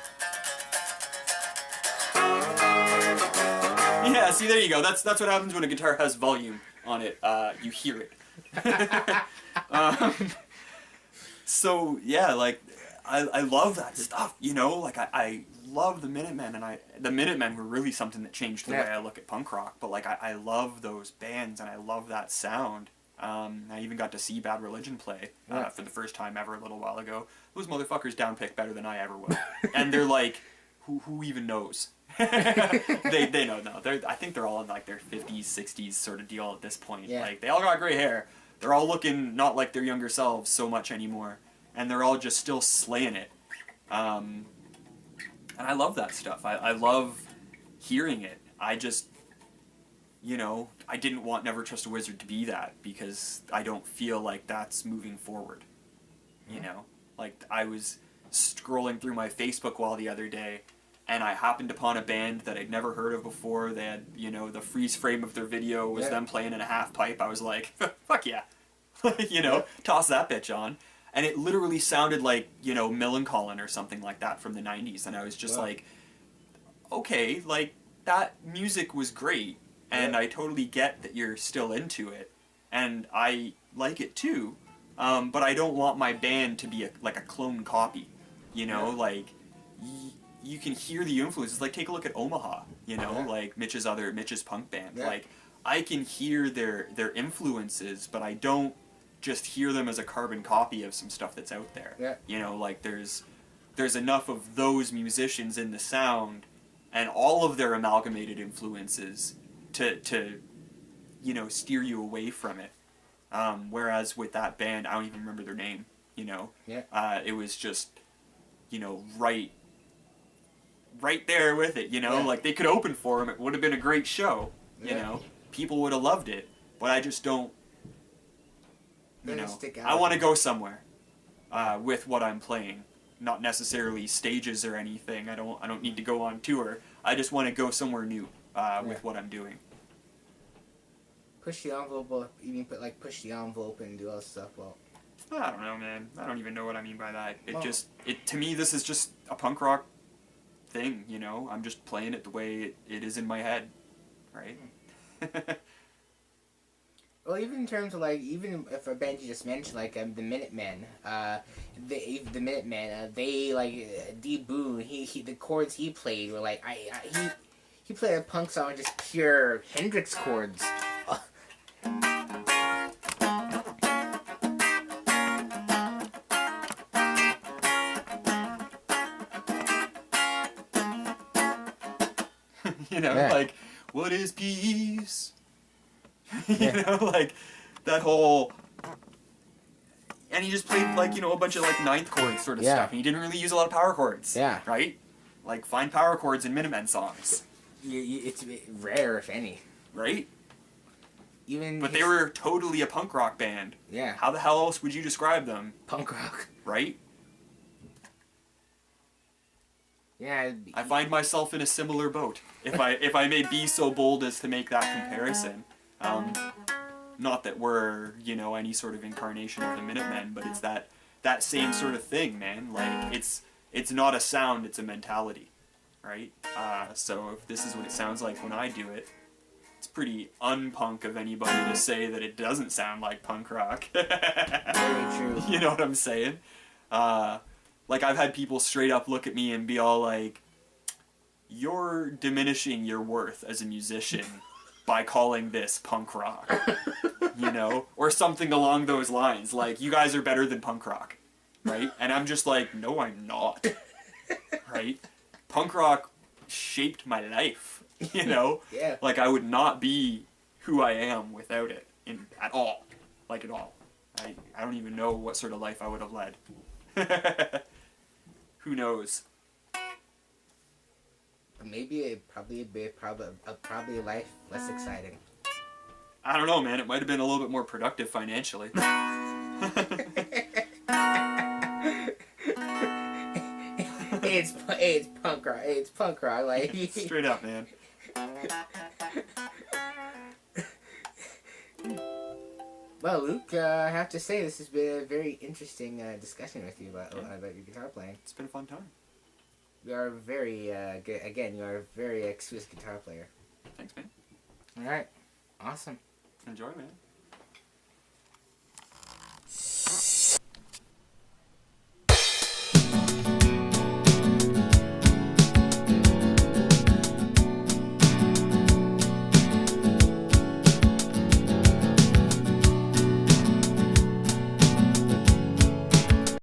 Yeah, see, there you go. That's what happens when a guitar has volume on it. You hear it. So, yeah, like, I love that stuff, you know? Like, I love the Minutemen, and the Minutemen were really something that changed the way I look at punk rock, but, like, I love those bands, and I love that sound. I even got to see Bad Religion play for the first time ever a little while ago. Those motherfuckers downpick better than I ever will. And they're like, who even knows? they know. No, I think they're all in like their 50s, 60s sort of deal at this point. Yeah. Like, they all got gray hair. They're all looking not like their younger selves so much anymore. And they're all just still slaying it. And I love that stuff. I love hearing it. I just... You know, I didn't want Never Trust a Wizard to be that, because I don't feel like that's moving forward. You know? Like, I was scrolling through my Facebook wall the other day, and I happened upon a band that I'd never heard of before. They had, you know, the freeze frame of their video was them playing in a half pipe. I was like, fuck yeah. You know, toss that bitch on. And it literally sounded like, you know, Millencolin or something like that from the 90s. And I was just like, okay, like, that music was great. And I totally get that you're still into it, and I like it too, but I don't want my band to be like a clone copy, you know, like, you can hear the influences, like, take a look at Omaha, you know, like Mitch's punk band, like, I can hear their influences, but I don't just hear them as a carbon copy of some stuff that's out there, you know, like, there's enough of those musicians in the sound, and all of their amalgamated influences to you know, steer you away from it. Whereas with that band, I don't even remember their name, you know. It was just, you know, right there with it, you know. Like, they could open for them. It would have been a great show, you know. People would have loved it. But I just don't, you know. I want to go somewhere with what I'm playing. Not necessarily stages or anything. I don't need to go on tour. I just want to go somewhere new with what I'm doing. Push the envelope, even push the envelope and do all this stuff. Well, I don't know, man. I don't even know what I mean by that. To me, this is just a punk rock thing, you know? I'm just playing it the way it is in my head, right? Well, even in terms of, like, even if a band you just mentioned, like, the Minutemen, the Minutemen, they, like, D. Boone, the chords he played were, like, he played a punk song with just pure Hendrix chords. You know, like, what is peace? You know, like, that whole... And he just played, like, you know, a bunch of, like, ninth chord sort of stuff. And he didn't really use a lot of power chords. Right? Like, find power chords in Minutemen songs. It's rare, if any. Right? But they were totally a punk rock band. How the hell else would you describe them? Punk rock. Right? Yeah. I find myself in a similar boat. If I may be so bold as to make that comparison. Not that we're, you know, any sort of incarnation of the Minutemen, but it's that same sort of thing, man. Like, it's not a sound, it's a mentality, right? So if this is what it sounds like when I do it, it's pretty unpunk of anybody to say that it doesn't sound like punk rock. Very true. You know what I'm saying? Like, I've had people straight up look at me and be all like, you're diminishing your worth as a musician by calling this punk rock. You know? Or something along those lines. Like, you guys are better than punk rock. Right? And I'm just like, no, I'm not. Right? Punk rock shaped my life. You know? Yeah. Like, I would not be who I am without it. At all. Like, at all. I don't even know what sort of life I would have led. Who knows? Maybe probably a life less exciting. I don't know, man. It might have been a little bit more productive financially. It's punk rock. It's punk rock. Like straight up, man. Well, Luke, I have to say this has been a very interesting discussion with you about your guitar playing. It's been a fun time. You are very good. Again, you are a very exquisite guitar player. Thanks, man. All right, awesome. Enjoy, man.